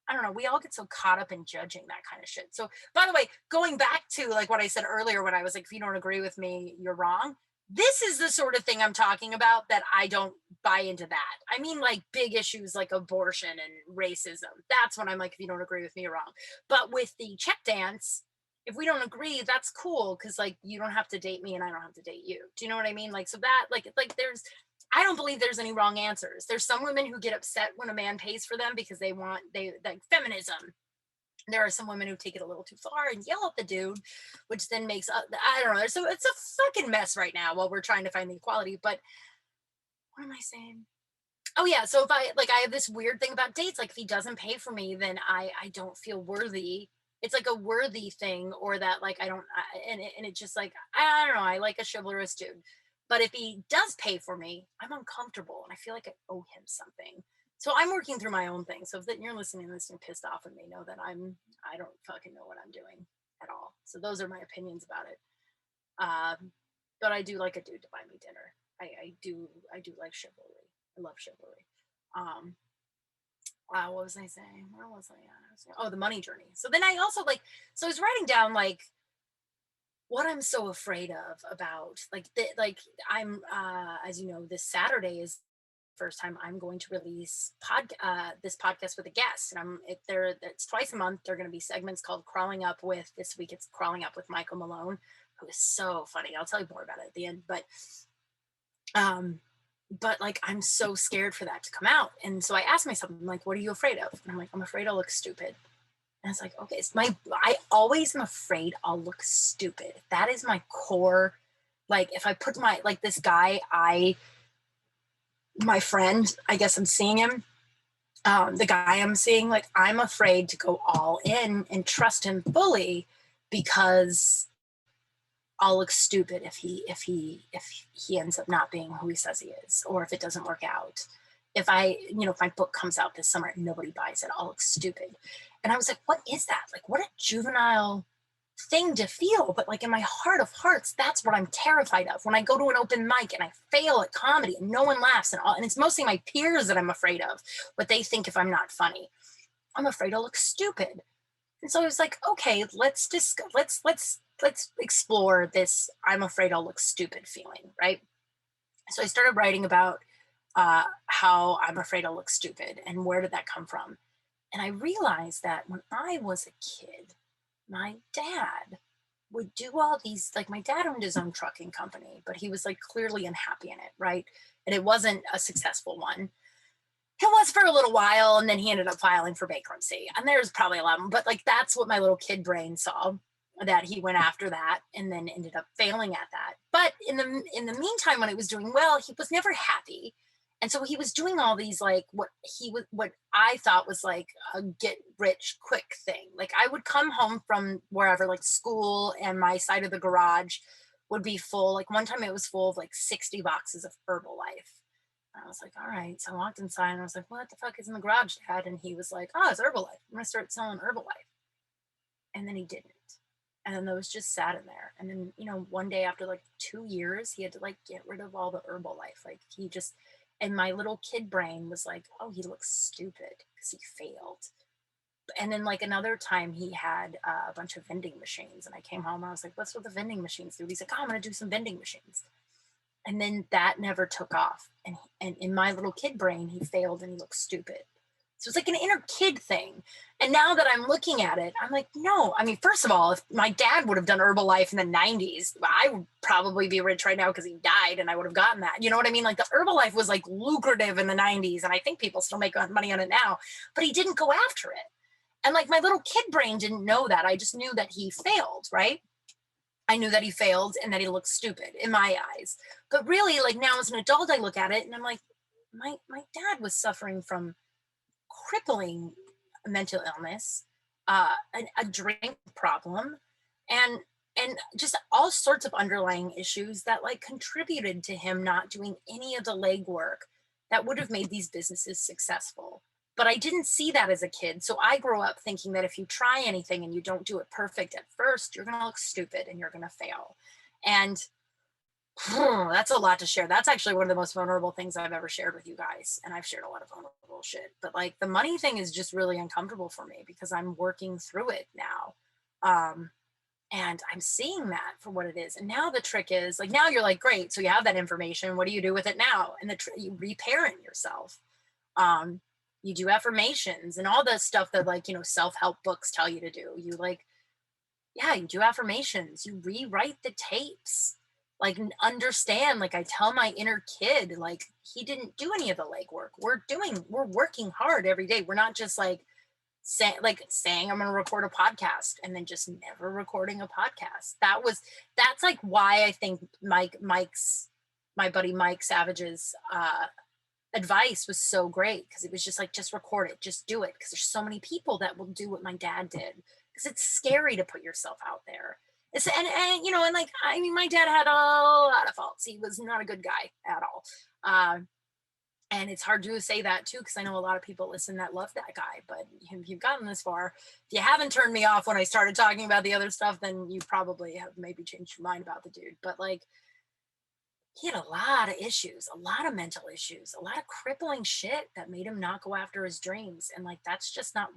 I don't know, we all get so caught up in judging that kind of shit. So, by the way, going back to like what I said earlier when I was like, if you don't agree with me, you're wrong. This is the sort of thing I'm talking about, that I don't buy into that. I mean, like, big issues like abortion and racism. That's when I'm like, if you don't agree with me, you're wrong. But with the check dance, if we don't agree, that's cool, because like, you don't have to date me and I don't have to date you. Do you know what I mean? Like, so that, like there's, I don't believe there's any wrong answers. There's some women who get upset when a man pays for them because they like feminism. There are some women who take it a little too far and yell at the dude, which then makes, I don't know. So it's a fucking mess right now while we're trying to find the equality. But what am I saying? Oh yeah. So if I have this weird thing about dates, like, if he doesn't pay for me, then I don't feel worthy. It's like a worthy thing, or that like I don't, and it just like, I don't know. I like a chivalrous dude, but if he does pay for me, I'm uncomfortable and I feel like I owe him something. So I'm working through my own thing. So if that you're listening to this and pissed off at me, know that I don't fucking know what I'm doing at all. So those are my opinions about it. But I do like a dude to buy me dinner. I do like chivalry. I love chivalry. Um, what was I saying? Where was I at? Oh, the money journey. So then I also like, so I was writing down like what I'm so afraid of about like like I'm as you know, this Saturday is first time I'm going to release this podcast with a guest, and it's twice a month. There are going to be segments called Crawling Up with. This week it's Crawling Up with Michael Malone, who is so funny. I'll tell you more about it at the end, um but like, I'm so scared for that to come out. And so I asked myself, I'm like, what are you afraid of? And I'm like, I'm afraid I'll look stupid. And it's like, okay, it's I always am afraid I'll look stupid. That is my core. Like, if I put like this guy, my friend, I guess I'm seeing him, the guy I'm seeing, like, I'm afraid to go all in and trust him fully, because I'll look stupid if he ends up not being who he says he is, or if it doesn't work out. If if my book comes out this summer and nobody buys it, I'll look stupid. And I was like, what is that? Like, what a juvenile thing to feel. But like, in my heart of hearts, that's what I'm terrified of. When I go to an open mic and I fail at comedy and no one laughs, and it's mostly my peers that I'm afraid of, what they think if I'm not funny. I'm afraid I'll look stupid. And so I was like, okay, let's explore this I'm afraid I'll look stupid feeling, right? So I started writing about how I'm afraid I'll look stupid and where did that come from. And I realized that when I was a kid, my dad would do all these, like, my dad owned his own trucking company, but he was like clearly unhappy in it, right? And it wasn't a successful one. It was for a little while, and then he ended up filing for bankruptcy. And there's probably a lot of them, but like, that's what my little kid brain saw, that he went after that and then ended up failing at that. But in the meantime, when it was doing well, he was never happy. And so he was doing all these, like, what I thought was like a get rich quick thing. Like, I would come home from wherever, like school, and my side of the garage would be full. Like, one time it was full of like 60 boxes of Herbalife. I was like, all right. So I walked inside and I was like, what the fuck is in the garage, Dad? And he was like, oh, it's Herbalife. I'm going to start selling Herbalife. And then he didn't. And then that was just sat in there. And then, one day after like 2 years, he had to like get rid of all the Herbalife. Like, he just, and my little kid brain was like, oh, he looks stupid because he failed. And then like another time he had a bunch of vending machines. And I came home and I was like, what's with the vending machines, dude? He's like, oh, I'm going to do some vending machines. And then that never took off. And in my little kid brain, he failed and he looked stupid. So it's like an inner kid thing. And now that I'm looking at it, I'm like, no. I mean, first of all, if my dad would have done Herbalife in the 90s, I would probably be rich right now because he died and I would have gotten that. You know what I mean? Like, the Herbalife was like lucrative in the 90s. And I think people still make money on it now. But he didn't go after it. And like, my little kid brain didn't know that. I just knew that he failed, right? I knew that he failed and that he looked stupid in my eyes. But really, like, now as an adult, I look at it and I'm like, my dad was suffering from crippling mental illness, a drink problem, and just all sorts of underlying issues that like contributed to him not doing any of the legwork that would have made these businesses successful. But I didn't see that as a kid. So I grew up thinking that if you try anything and you don't do it perfect at first, you're going to look stupid and you're going to fail. And that's a lot to share. That's actually one of the most vulnerable things I've ever shared with you guys. And I've shared a lot of vulnerable shit. But like the money thing is just really uncomfortable for me because I'm working through it now. And I'm seeing that for what it is. And now the trick is like, now you're like, great. So you have that information. What do you do with it now? And you reparent yourself. Um, you do affirmations and all the stuff that like, self-help books tell you to do. You like, yeah, you do affirmations. You rewrite the tapes. Like understand, like I tell my inner kid, like he didn't do any of the legwork. We're working hard every day. We're not just like saying I'm going to record a podcast and then just never recording a podcast. That's like why I think my buddy Mike Savage's advice was so great, because it was just like, just record it, just do it, because there's so many people that will do what my dad did, because it's scary to put yourself out there. And like, I mean, my dad had a lot of faults. He was not a good guy at all. And it's hard to say that too, because I know a lot of people listen that love that guy. But if you've gotten this far, if you haven't turned me off when I started talking about the other stuff, then you probably have maybe changed your mind about the dude. But like, he had a lot of issues, a lot of mental issues, a lot of crippling shit that made him not go after his dreams. And like, that's just not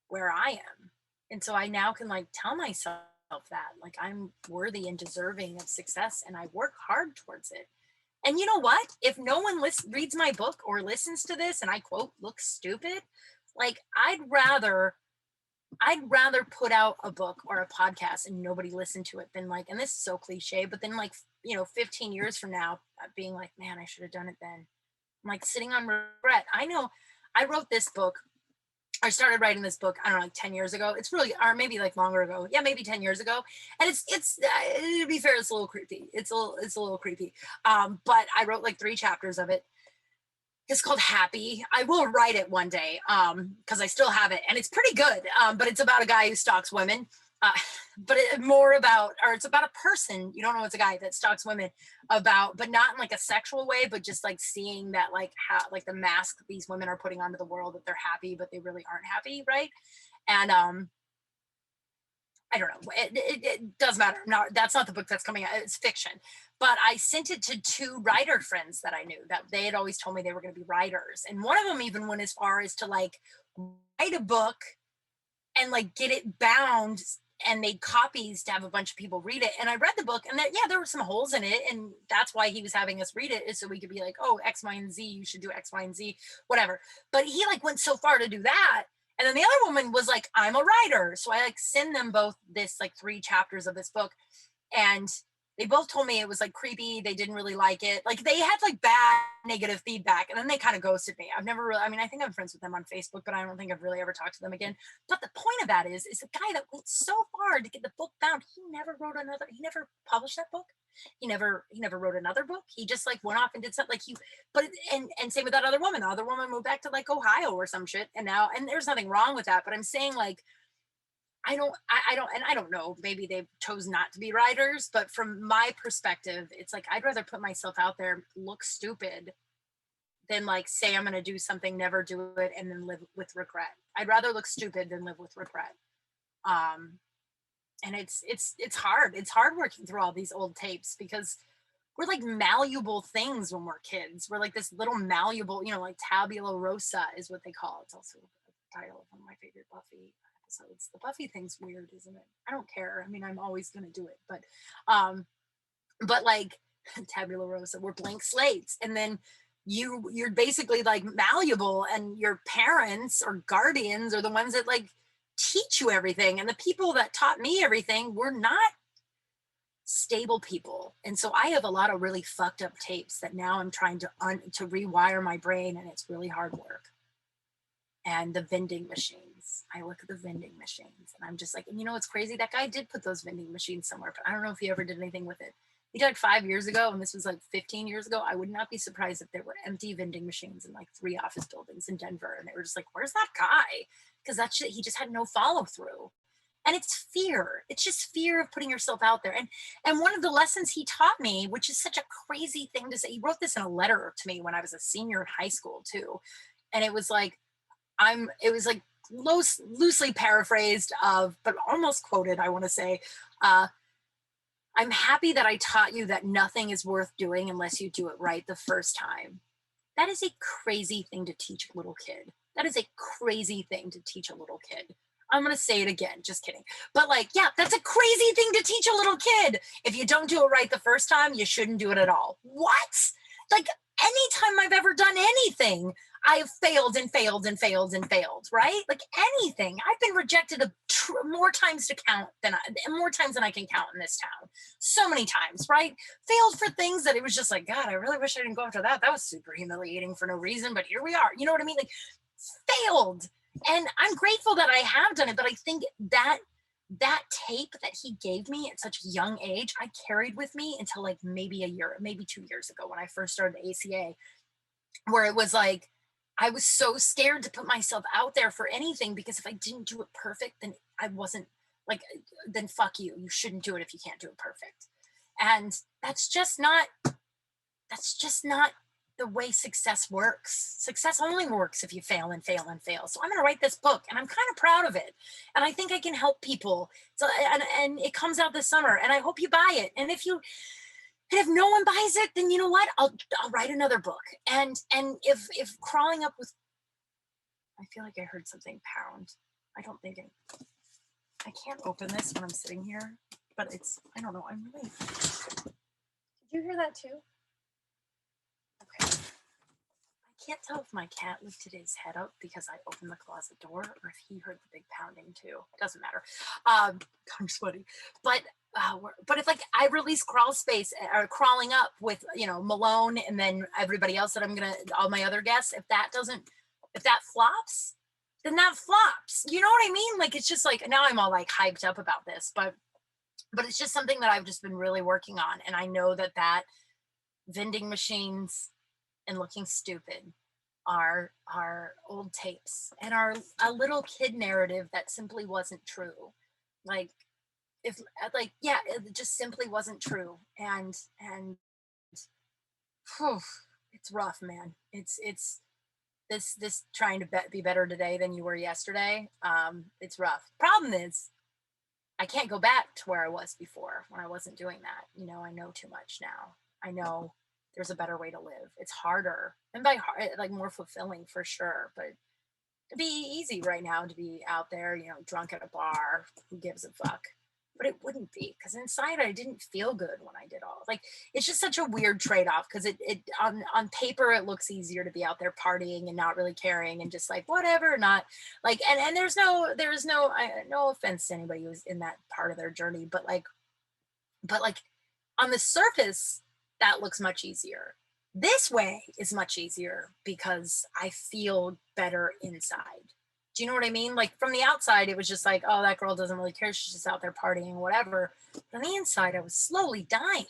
where I am. And so I now can like tell myself that like I'm worthy and deserving of success, and I work hard towards it. And you know what? If no one reads my book or listens to this and I quote, look stupid, like I'd rather put out a book or a podcast and nobody listen to it than like, and this is so cliche, but then like, 15 years from now, being like, man, I should have done it then. I'm like sitting on regret. I know I wrote this book. I started writing this book, I don't know, like 10 years ago. It's really, or maybe like longer ago. Yeah, maybe 10 years ago. And to be fair, it's a little creepy. It's a little creepy. But I wrote like 3 chapters of it. It's called Happy. I will write it one day because I still have it, and it's pretty good. But it's about a guy who stalks women. But it's about a person. You don't know it's a guy that stalks women but not in like a sexual way, but just like seeing that like how like the mask these women are putting onto the world, that they're happy, but they really aren't happy, right? And I don't know. It does matter. No, that's not the book that's coming out. It's fiction. But I sent it to 2 writer friends that I knew, that they had always told me they were going to be writers. And one of them even went as far as to like write a book and like get it bound and made copies to have a bunch of people read it. And I read the book, and there were some holes in it. And that's why he was having us read it, is so we could be like, oh, X, Y, and Z, you should do X, Y, and Z, whatever. But he like went so far to do that. And then the other woman was like, I'm a writer. So I like send them both this like 3 chapters of this book. And they both told me it was like creepy. They didn't really like it. Like they had like bad negative feedback, and then they kind of ghosted me. I've never really, I mean, I think I'm friends with them on Facebook, but I don't think I've really ever talked to them again. But the point of that is the guy that went so far to get the book bound, he never published that book. He never wrote another book. He just like went off and did something like and same with that other woman. The other woman moved back to like Ohio or some shit. And there's nothing wrong with that, but I'm saying like, I don't know, maybe they chose not to be writers, but from my perspective, it's like, I'd rather put myself out there, look stupid, than like say I'm going to do something, never do it, and then live with regret. I'd rather look stupid than live with regret. And it's hard. It's hard working through all these old tapes, because we're like malleable things when we're kids. We're like this little malleable, like tabula rosa is what they call it. It's also the title of one of my favorite Buffy episodes. The Buffy thing's weird, isn't it? I don't care. I mean, I'm always gonna do it, but like tabula rosa, we're blank slates, and then you're basically like malleable, and your parents or guardians are the ones that like teach you everything, and the people that taught me everything were not stable people. And so I have a lot of really fucked up tapes that now I'm trying to rewire my brain, and it's really hard work. And the vending machines, I look at the vending machines and I'm just like, and it's crazy, that guy did put those vending machines somewhere, but I don't know if he ever did anything with it. He died 5 years ago, and this was like 15 years ago. I would not be surprised if there were empty vending machines in like 3 office buildings in Denver, and they were just like, where's that guy? Because that shit, he just had no follow through. And it's fear. It's just fear of putting yourself out there. And one of the lessons he taught me, which is such a crazy thing to say, he wrote this in a letter to me when I was a senior in high school too. And it was like, it was like loosely paraphrased of, but almost quoted, I want to say, uh, I'm happy that I taught you that nothing is worth doing unless you do it right the first time. That is a crazy thing to teach a little kid. That is a crazy thing to teach a little kid. I'm going to say it again, just kidding. But like, yeah, that's a crazy thing to teach a little kid. If you don't do it right the first time, you shouldn't do it at all. What? Like, anytime I've ever done anything, I have failed and failed and failed and failed, right? Like anything. I've been rejected more times to count more times than I can count in this town. So many times, right? Failed for things that it was just like, God, I really wish I didn't go after that. That was super humiliating for no reason, but here we are. You know what I mean? Like, failed. And I'm grateful that I have done it, but I think that tape that he gave me at such a young age, I carried with me until like maybe a year, maybe 2 years ago when I first started ACA, where it was like, I was so scared to put myself out there for anything because if I didn't do it perfect, then I wasn't like, then fuck you. You shouldn't do it if you can't do it perfect. And that's just not the way success works. Success only works if you fail and fail and fail. So I'm going to write this book and I'm kind of proud of it. And I think I can help people. So, and it comes out this summer and I hope you buy it. And if no one buys it, then you know what? I'll write another book. And if crawling up with, I feel like I heard something pound. I don't think it, I can't open this when I'm sitting here, but I don't know. I'm really, did you hear that too? Okay. I can't tell if my cat lifted his head up because I opened the closet door or if he heard the big pounding too. It doesn't matter. I'm sweaty. But if like I release Crawl Space or Crawling Up with, Malone and then everybody else that all my other guests, if that flops, then that flops. You know what I mean? Like, it's just like, now I'm all like hyped up about this, but it's just something that I've just been really working on. And I know that vending machines and looking stupid are old tapes and are a little kid narrative that simply wasn't true. Like, if like, yeah, it just simply wasn't true. And whew, it's rough, man. It's this trying to be better today than you were yesterday. It's rough. Problem is I can't go back to where I was before when I wasn't doing that. I know too much now. I know there's a better way to live. It's harder, and by hard, like more fulfilling for sure. But it'd be easy right now to be out there, drunk at a bar. Who gives a fuck? But it wouldn't be because inside I didn't feel good when I did all. Like, it's just such a weird trade-off because it on paper it looks easier to be out there partying and not really caring and just like whatever, not like and there's no offense to anybody who's in that part of their journey, but on the surface that looks much easier. This way is much easier because I feel better inside. Do you know what I mean? Like, from the outside, it was just like, oh, that girl doesn't really care. She's just out there partying, whatever. But on the inside, I was slowly dying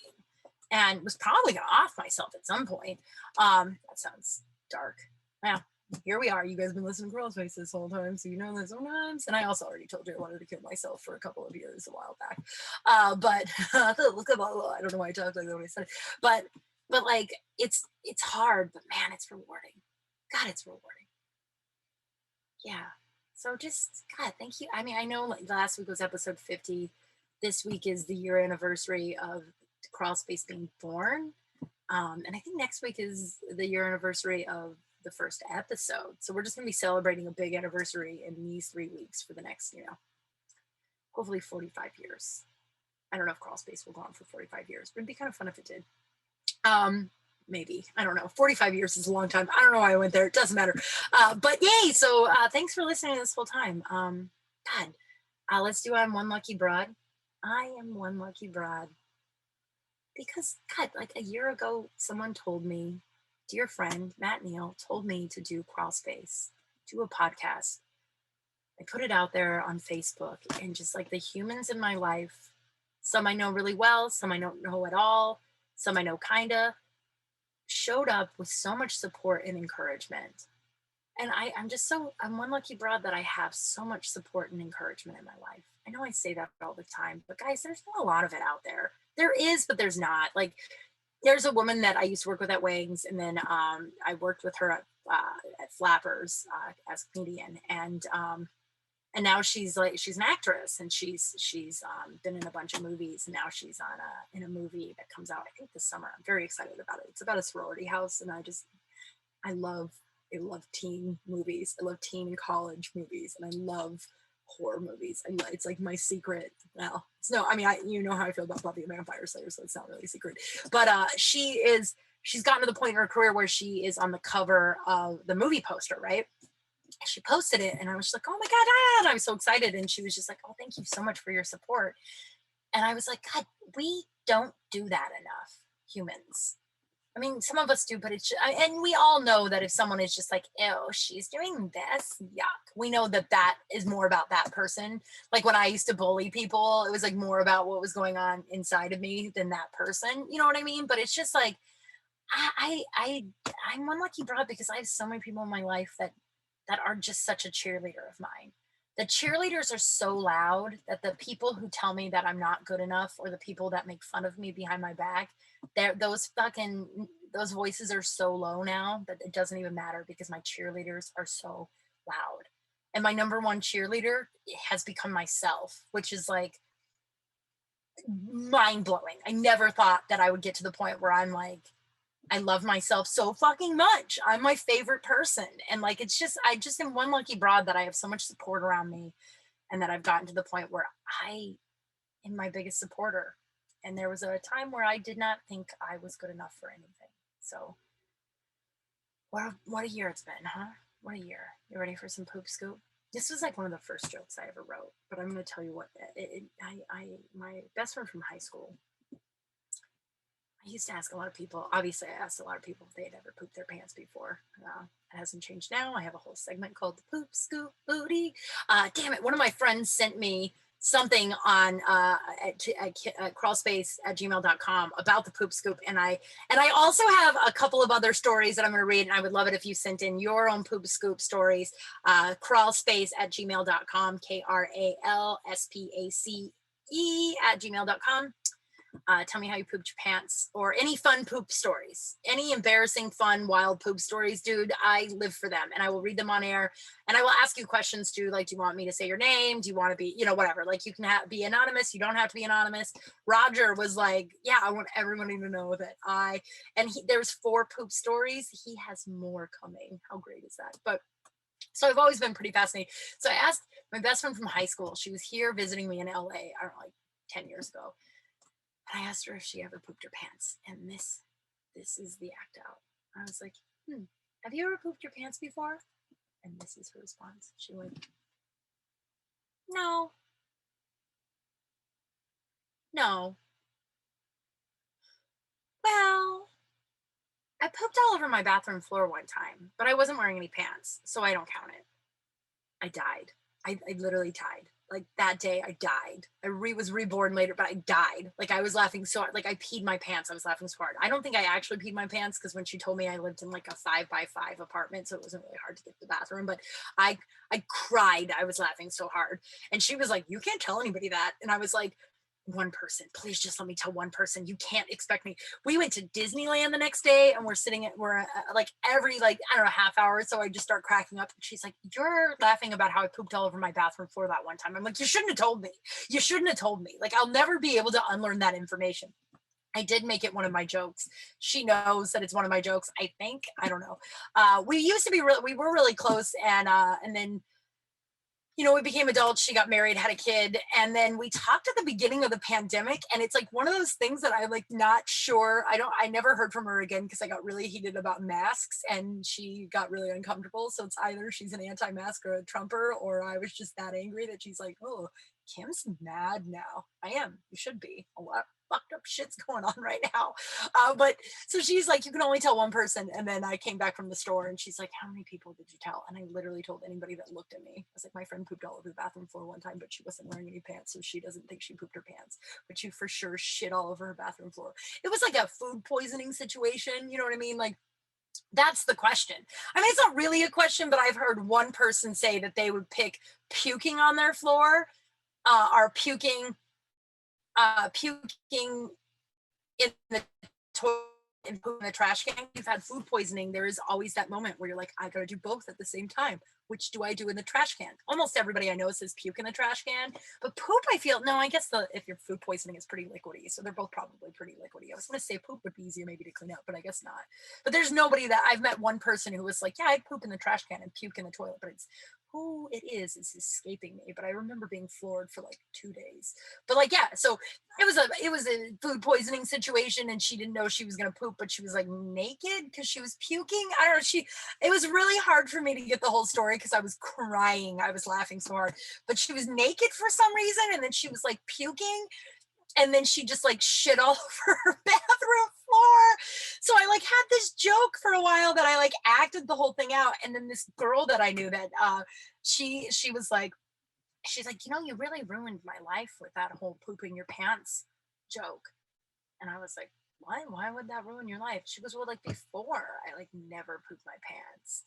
and was probably going to off myself at some point. That sounds dark. Yeah, here we are. You guys have been listening to Girls' Face this whole time, so you know that sometimes. And I also already told you I wanted to kill myself for a couple of years a while back. But look at I don't know why I talked like that when I said it. But like, it's hard, but man, it's rewarding. God, it's rewarding. Yeah. So just, God, thank you. I mean, I know like last week was episode 50. This week is the year anniversary of Crawl Space being born. And I think next week is the year anniversary of the first episode. So we're just going to be celebrating a big anniversary in these 3 weeks for the next, hopefully 45 years. I don't know if Crawl Space will go on for 45 years, but it'd be kind of fun if it did. Maybe, I don't know, 45 years is a long time. I don't know why I went there. It doesn't matter. But yay. So thanks for listening this whole time. God, let's do I'm One Lucky Broad. I am one lucky broad because, God, like a year ago, someone told me, dear friend Matt Neal told me to do Crawl Space, do a podcast. I put it out there on Facebook, and just like the humans in my life, some I know really well, some I don't know at all, some I know kinda, showed up with so much support and encouragement. And I'm one lucky broad that I have so much support and encouragement in my life. I know I say that all the time, but guys, there's not a lot of it out there. There is, but there's not. Like, there's a woman that I used to work with at Wings, and then I worked with her at Flappers as a comedian, and now she's an actress, and she's been in a bunch of movies, and now she's on in a movie that comes out I think this summer. I'm very excited about it. It's about a sorority house, and I love teen movies. I love teen and college movies, and I love horror movies. It's like my secret. Well, it's no, I mean, you know how I feel about Buffy the Vampire Slayer, so it's not really a secret. But she's gotten to the point in her career where she is on the cover of the movie poster, right? She posted it, and I was like, oh my God, I was so excited. And she was just like, oh, thank you so much for your support. And I was like, God, we don't do that enough, humans. I mean, some of us do, but and we all know that if someone is just like, ew, she's doing this, yuck. We know that is more about that person. Like when I used to bully people, it was like more about what was going on inside of me than that person. You know what I mean? But it's just like, I'm one lucky broad because I have so many people in my life that are just such a cheerleader of mine. The cheerleaders are so loud that the people who tell me that I'm not good enough, or the people that make fun of me behind my back, those voices are so low now that it doesn't even matter, because my cheerleaders are so loud. And my number one cheerleader has become myself, which is like mind blowing. I never thought that I would get to the point where I'm like, I love myself so fucking much. I'm my favorite person. And like, I just am one lucky broad that I have so much support around me, and that I've gotten to the point where I am my biggest supporter. And there was a time where I did not think I was good enough for anything. So what a year it's been, huh? What a year. You ready for some poop scoop? This was like one of the first jokes I ever wrote, but I'm going to tell you what, my best friend from high school, I used to ask a lot of people, obviously I asked a lot of people if they had ever pooped their pants before. It hasn't changed now. I have a whole segment called the Poop Scoop Booty. Damn it, one of my friends sent me something on crawlspace@gmail.com about the poop scoop, and I also have a couple of other stories that I'm going to read, and I would love it if you sent in your own poop scoop stories. Crawlspace@gmail.com, KRALSPACE@gmail.com. Tell me how you pooped your pants, or any fun poop stories, any embarrassing, fun, wild poop stories, dude. I live for them, and I will read them on air, and I will ask you questions too. Like, do you want me to say your name? Do you want to be, whatever, like you can be anonymous. You don't have to be anonymous. Roger was like, yeah, I want everybody to know that there's 4 poop stories. He has more coming. How great is that? But so I've always been pretty fascinated. So I asked my best friend from high school. She was here visiting me in LA, I don't know, like 10 years ago. And I asked her if she ever pooped her pants, and this is the act out. I was like, have you ever pooped your pants before? And this is her response. She went, no. Well, I pooped all over my bathroom floor one time, but I wasn't wearing any pants, so I don't count it. I died. I literally died. Like that day I died. I was reborn later, but I died. Like I was laughing so hard. Like I peed my pants. I was laughing so hard. I don't think I actually peed my pants, because when she told me, I lived in like a 5x5 apartment, so it wasn't really hard to get to the bathroom, but I cried. I was laughing so hard. And she was like, you can't tell anybody that. And I was like, one person, please just let me tell one person. You can't expect me. We went to Disneyland the next day, and we're like every, like, I don't know, half hour. So I just start cracking up. And she's like, you're laughing about how I pooped all over my bathroom floor that one time. I'm like, you shouldn't have told me. You shouldn't have told me. Like, I'll never be able to unlearn that information. I did make it one of my jokes. She knows that it's one of my jokes, I think. I don't know. We used to be we were really close, and then we became adults. She got married, had a kid, and then we talked at the beginning of the pandemic. And it's like one of those things that I'm like not sure. I never heard from her again, because I got really heated about masks, and she got really uncomfortable. So it's either she's an anti-mask or a Trumper, or I was just that angry that she's like, oh, Kim's mad now. I am. You should be. A lot fucked up shit's going on right now. But so she's like, you can only tell one person. And then I came back from the store, and she's like, how many people did you tell? And I literally told anybody that looked at me. I was like, my friend pooped all over the bathroom floor one time, but she wasn't wearing any pants, so she doesn't think she pooped her pants. But she for sure shit all over her bathroom floor. It was like a food poisoning situation. You know what I mean? Like, that's the question. I mean, it's not really a question, but I've heard one person say that they would pick puking on their floor, or puking in the and poop in the trash can, you've had food poisoning, there is always that moment where you're like, I gotta do both at the same time. Which do I do in the trash can? Almost everybody I know says puke in the trash can, but poop, I feel, no, I guess if your food poisoning is pretty liquidy, so they're both probably pretty liquidy. I was gonna say poop would be easier maybe to clean up, but I guess not. But there's nobody that I've met one person who was like, yeah, I'd poop in the trash can and puke in the toilet, but it's who it is escaping me. But I remember being floored for like 2 days. But like, yeah, so it was a food poisoning situation, and she didn't know she was gonna poop, but she was like naked because she was puking. I don't know. It was really hard for me to get the whole story because I was crying. I was laughing so hard. But she was naked for some reason, and then she was like puking, and then she just like shit all over her bathroom floor. So I like had this joke for a while that I like acted the whole thing out. And then this girl that I knew that she was like, she's like, you really ruined my life with that whole pooping your pants joke. And I was like, why would that ruin your life? She goes, well, like before I like never pooped my pants,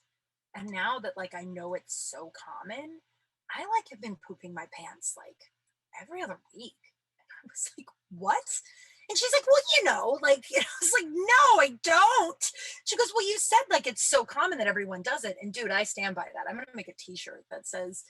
and now that like I know it's so common, I like have been pooping my pants like every other week. And I was like, what? And she's like, well, like, I was like, no, I don't. She goes, well, you said like it's so common that everyone does it. And dude, I stand by that. I'm going to make a t-shirt that says,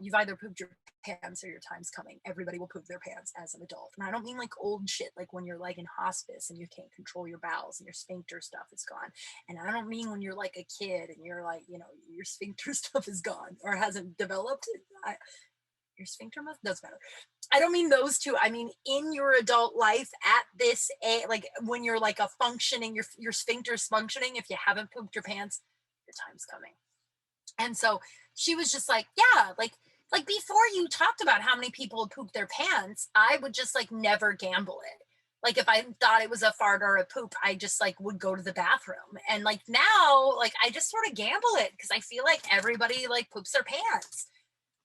you've either pooped your pants or your time's coming. Everybody will poop their pants as an adult. And I don't mean like old shit, like when you're like in hospice and you can't control your bowels and your sphincter stuff is gone. And I don't mean when you're like a kid and you're like, your sphincter stuff is gone or hasn't developed. Your sphincter must doesn't matter. I don't mean those two. I mean in your adult life at this age, like when you're like a functioning, your sphincter's functioning. If you haven't pooped your pants, your time's coming. And so she was just like, yeah, like before you talked about how many people would poop their pants, I would just like never gamble it. Like if I thought it was a fart or a poop, I just like would go to the bathroom. And like now, like I just sort of gamble it because I feel like everybody like poops their pants.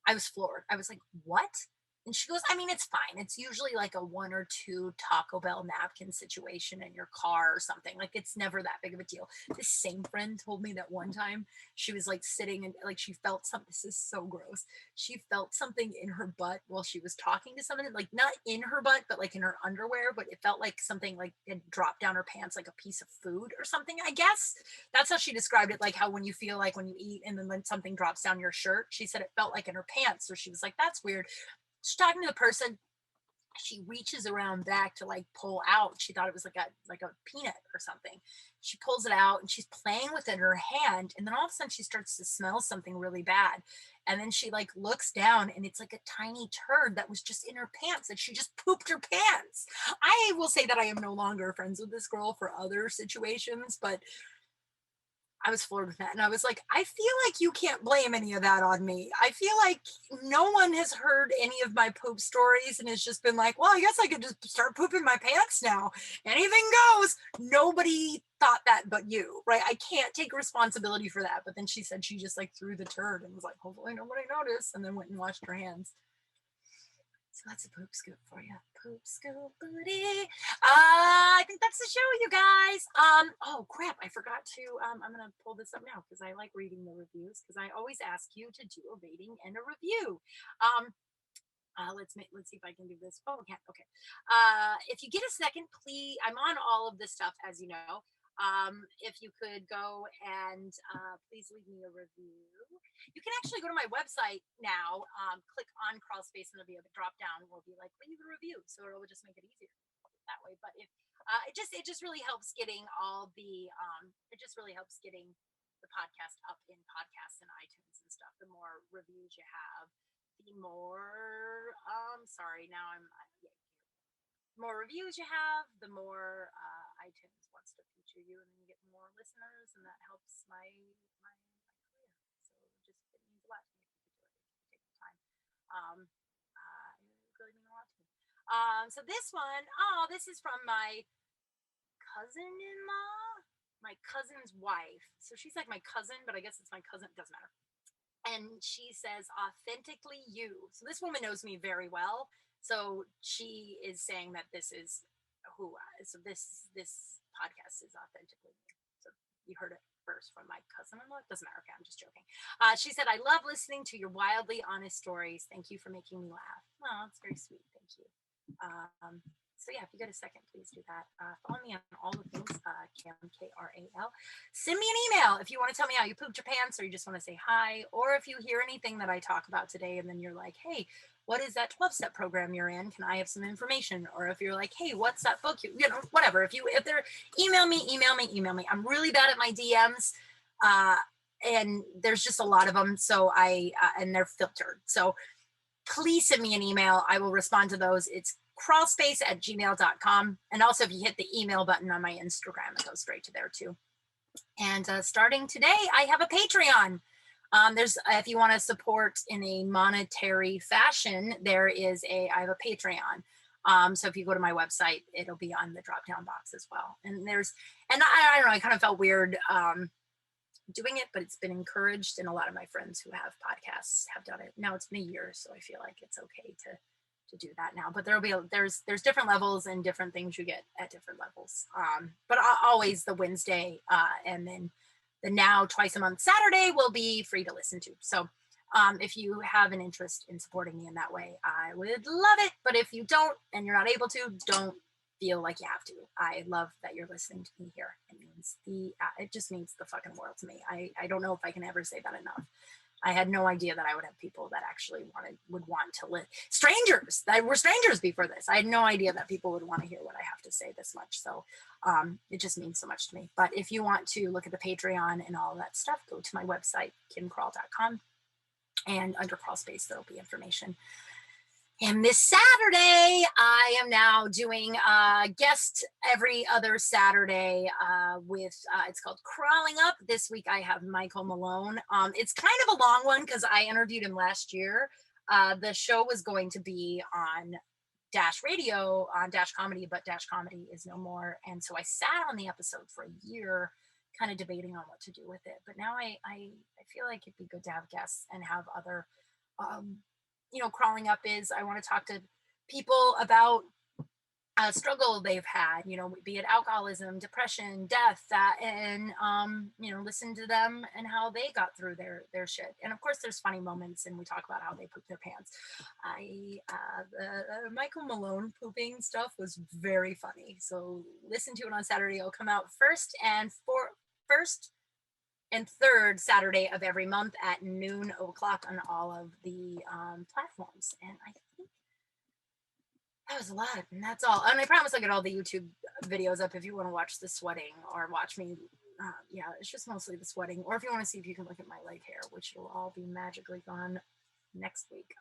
I was floored. I was like, what? And she goes, I mean, it's fine. It's usually like a 1 or 2 Taco Bell napkin situation in your car or something. Like it's never that big of a deal. This same friend told me that one time she was like sitting and like she felt something. This is so gross. She felt something in her butt while she was talking to someone, like not in her butt, but like in her underwear. But it felt like something like had dropped down her pants, like a piece of food or something, I guess. That's how she described it. Like how when you feel like when you eat and then something drops down your shirt, she said it felt like in her pants. So she was like, that's weird. She's talking to the person. She reaches around back to like pull out. She thought it was like a peanut or something. She pulls it out and she's playing with it in her hand. And then all of a sudden she starts to smell something really bad. And then she like looks down and it's like a tiny turd that was just in her pants and she just pooped her pants. I will say that I am no longer friends with this girl for other situations, but I was floored with that. And I was like, I feel like you can't blame any of that on me. I feel like no one has heard any of my poop stories and it's just been like, well, I guess I could just start pooping my pants now. Anything goes. Nobody thought that but you, right? I can't take responsibility for that. But then she said she just like threw the turd and was like, hopefully nobody noticed, and then went and washed her hands. So that's a poop scoop for you. Poop scoop booty. I think that's the show, you guys. Oh crap, I forgot to. I'm gonna pull this up now because I like reading the reviews because I always ask you to do a rating and a review. Let's see if I can do this. Oh, yeah, okay. If you get a second, please. I'm on all of this stuff, as you know. If you could go and please leave me a review. You can actually go to my website now, click on Crawl Space, and there'll be a drop down. Will be like leave a review, so it'll just make it easier that way. But if it just really helps getting all the it just really helps getting the podcast up in podcasts and iTunes and stuff. The more reviews you have, the more sorry, now yeah, more reviews you have, the more iTunes wants to feature you, and then you get more listeners, and that helps my career. So it means a lot to me if you could do it, if you take the time. It really means a lot to me. So this one, oh, this is from my cousin-in-law, my cousin's wife. So she's like my cousin, but I guess it's my cousin. It doesn't matter. And she says, authentically you. So this woman knows me very well. So she is saying that this is so this podcast is authentically me. So you heard it first from my cousin-in-law. It doesn't matter. Okay, I'm just joking. She said, I love listening to your wildly honest stories. Thank you for making me laugh. Oh, it's very sweet. Thank you. So yeah, if you get a second, please do that. Follow me on all the things, Kim, Kral. Send me an email if you want to tell me how you pooped your pants, or you just want to say hi, or if you hear anything that I talk about today and then you're like, hey, what is that 12-step program you're in? Can I have some information? Or if you're like, hey, what's that book? You know, whatever. If they're email me. I'm really bad at my DMs. And there's just a lot of them. So and they're filtered. So please send me an email. I will respond to those. It's crawlspace@gmail.com. And also if you hit the email button on my Instagram, it goes straight to there too. And starting today, I have a Patreon. There's, if you want to support in a monetary fashion, I have a Patreon. So if you go to my website, it'll be on the drop down box as well. And I don't know, I kind of felt weird doing it, but it's been encouraged, and a lot of my friends who have podcasts have done it. Now it's been a year, so I feel like it's okay to do that now. But there's different levels and different things you get at different levels. But always the Wednesday, and then the now twice a month Saturday will be free to listen to. So if you have an interest in supporting me in that way, I would love it. But if you don't and you're not able to, don't feel like you have to. I love that you're listening to me here. It just means the fucking world to me. I don't know if I can ever say that enough. I had no idea that I would have people that actually would want to live. Strangers that were strangers before this. I had no idea that people would want to hear what I have to say this much. So it just means so much to me. But if you want to look at the Patreon and all that stuff, go to my website, kimkral.com. And under Crawl Space, there'll be information. And this Saturday, I am now doing a guest every other Saturday with, it's called Crawling Up. This week I have Michael Malone. It's kind of a long one because I interviewed him last year. The show was going to be on Dash Radio, on Dash Comedy, but Dash Comedy is no more. And so I sat on the episode for a year, kind of debating on what to do with it. But now I feel like it'd be good to have guests and have other Crawling Up is, I want to talk to people about a struggle they've had, be it alcoholism, depression, death, and listen to them and how they got through their shit. And of course there's funny moments, and we talk about how they poop their pants. The Michael Malone pooping stuff was very funny, so listen to it on Saturday. It'll come out first and third Saturday of every month at noon o'clock on all of the platforms. And I think that was a lot, and that's all. And I promise I'll get all the YouTube videos up if you want to watch the sweating or watch me. It's just mostly the sweating. Or if you want to see if you can look at my leg hair, which will all be magically gone next week,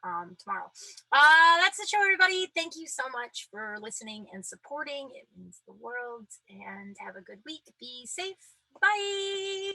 tomorrow. That's the show, everybody. Thank you so much for listening and supporting. It means the world. And have a good week. Be safe. Bye.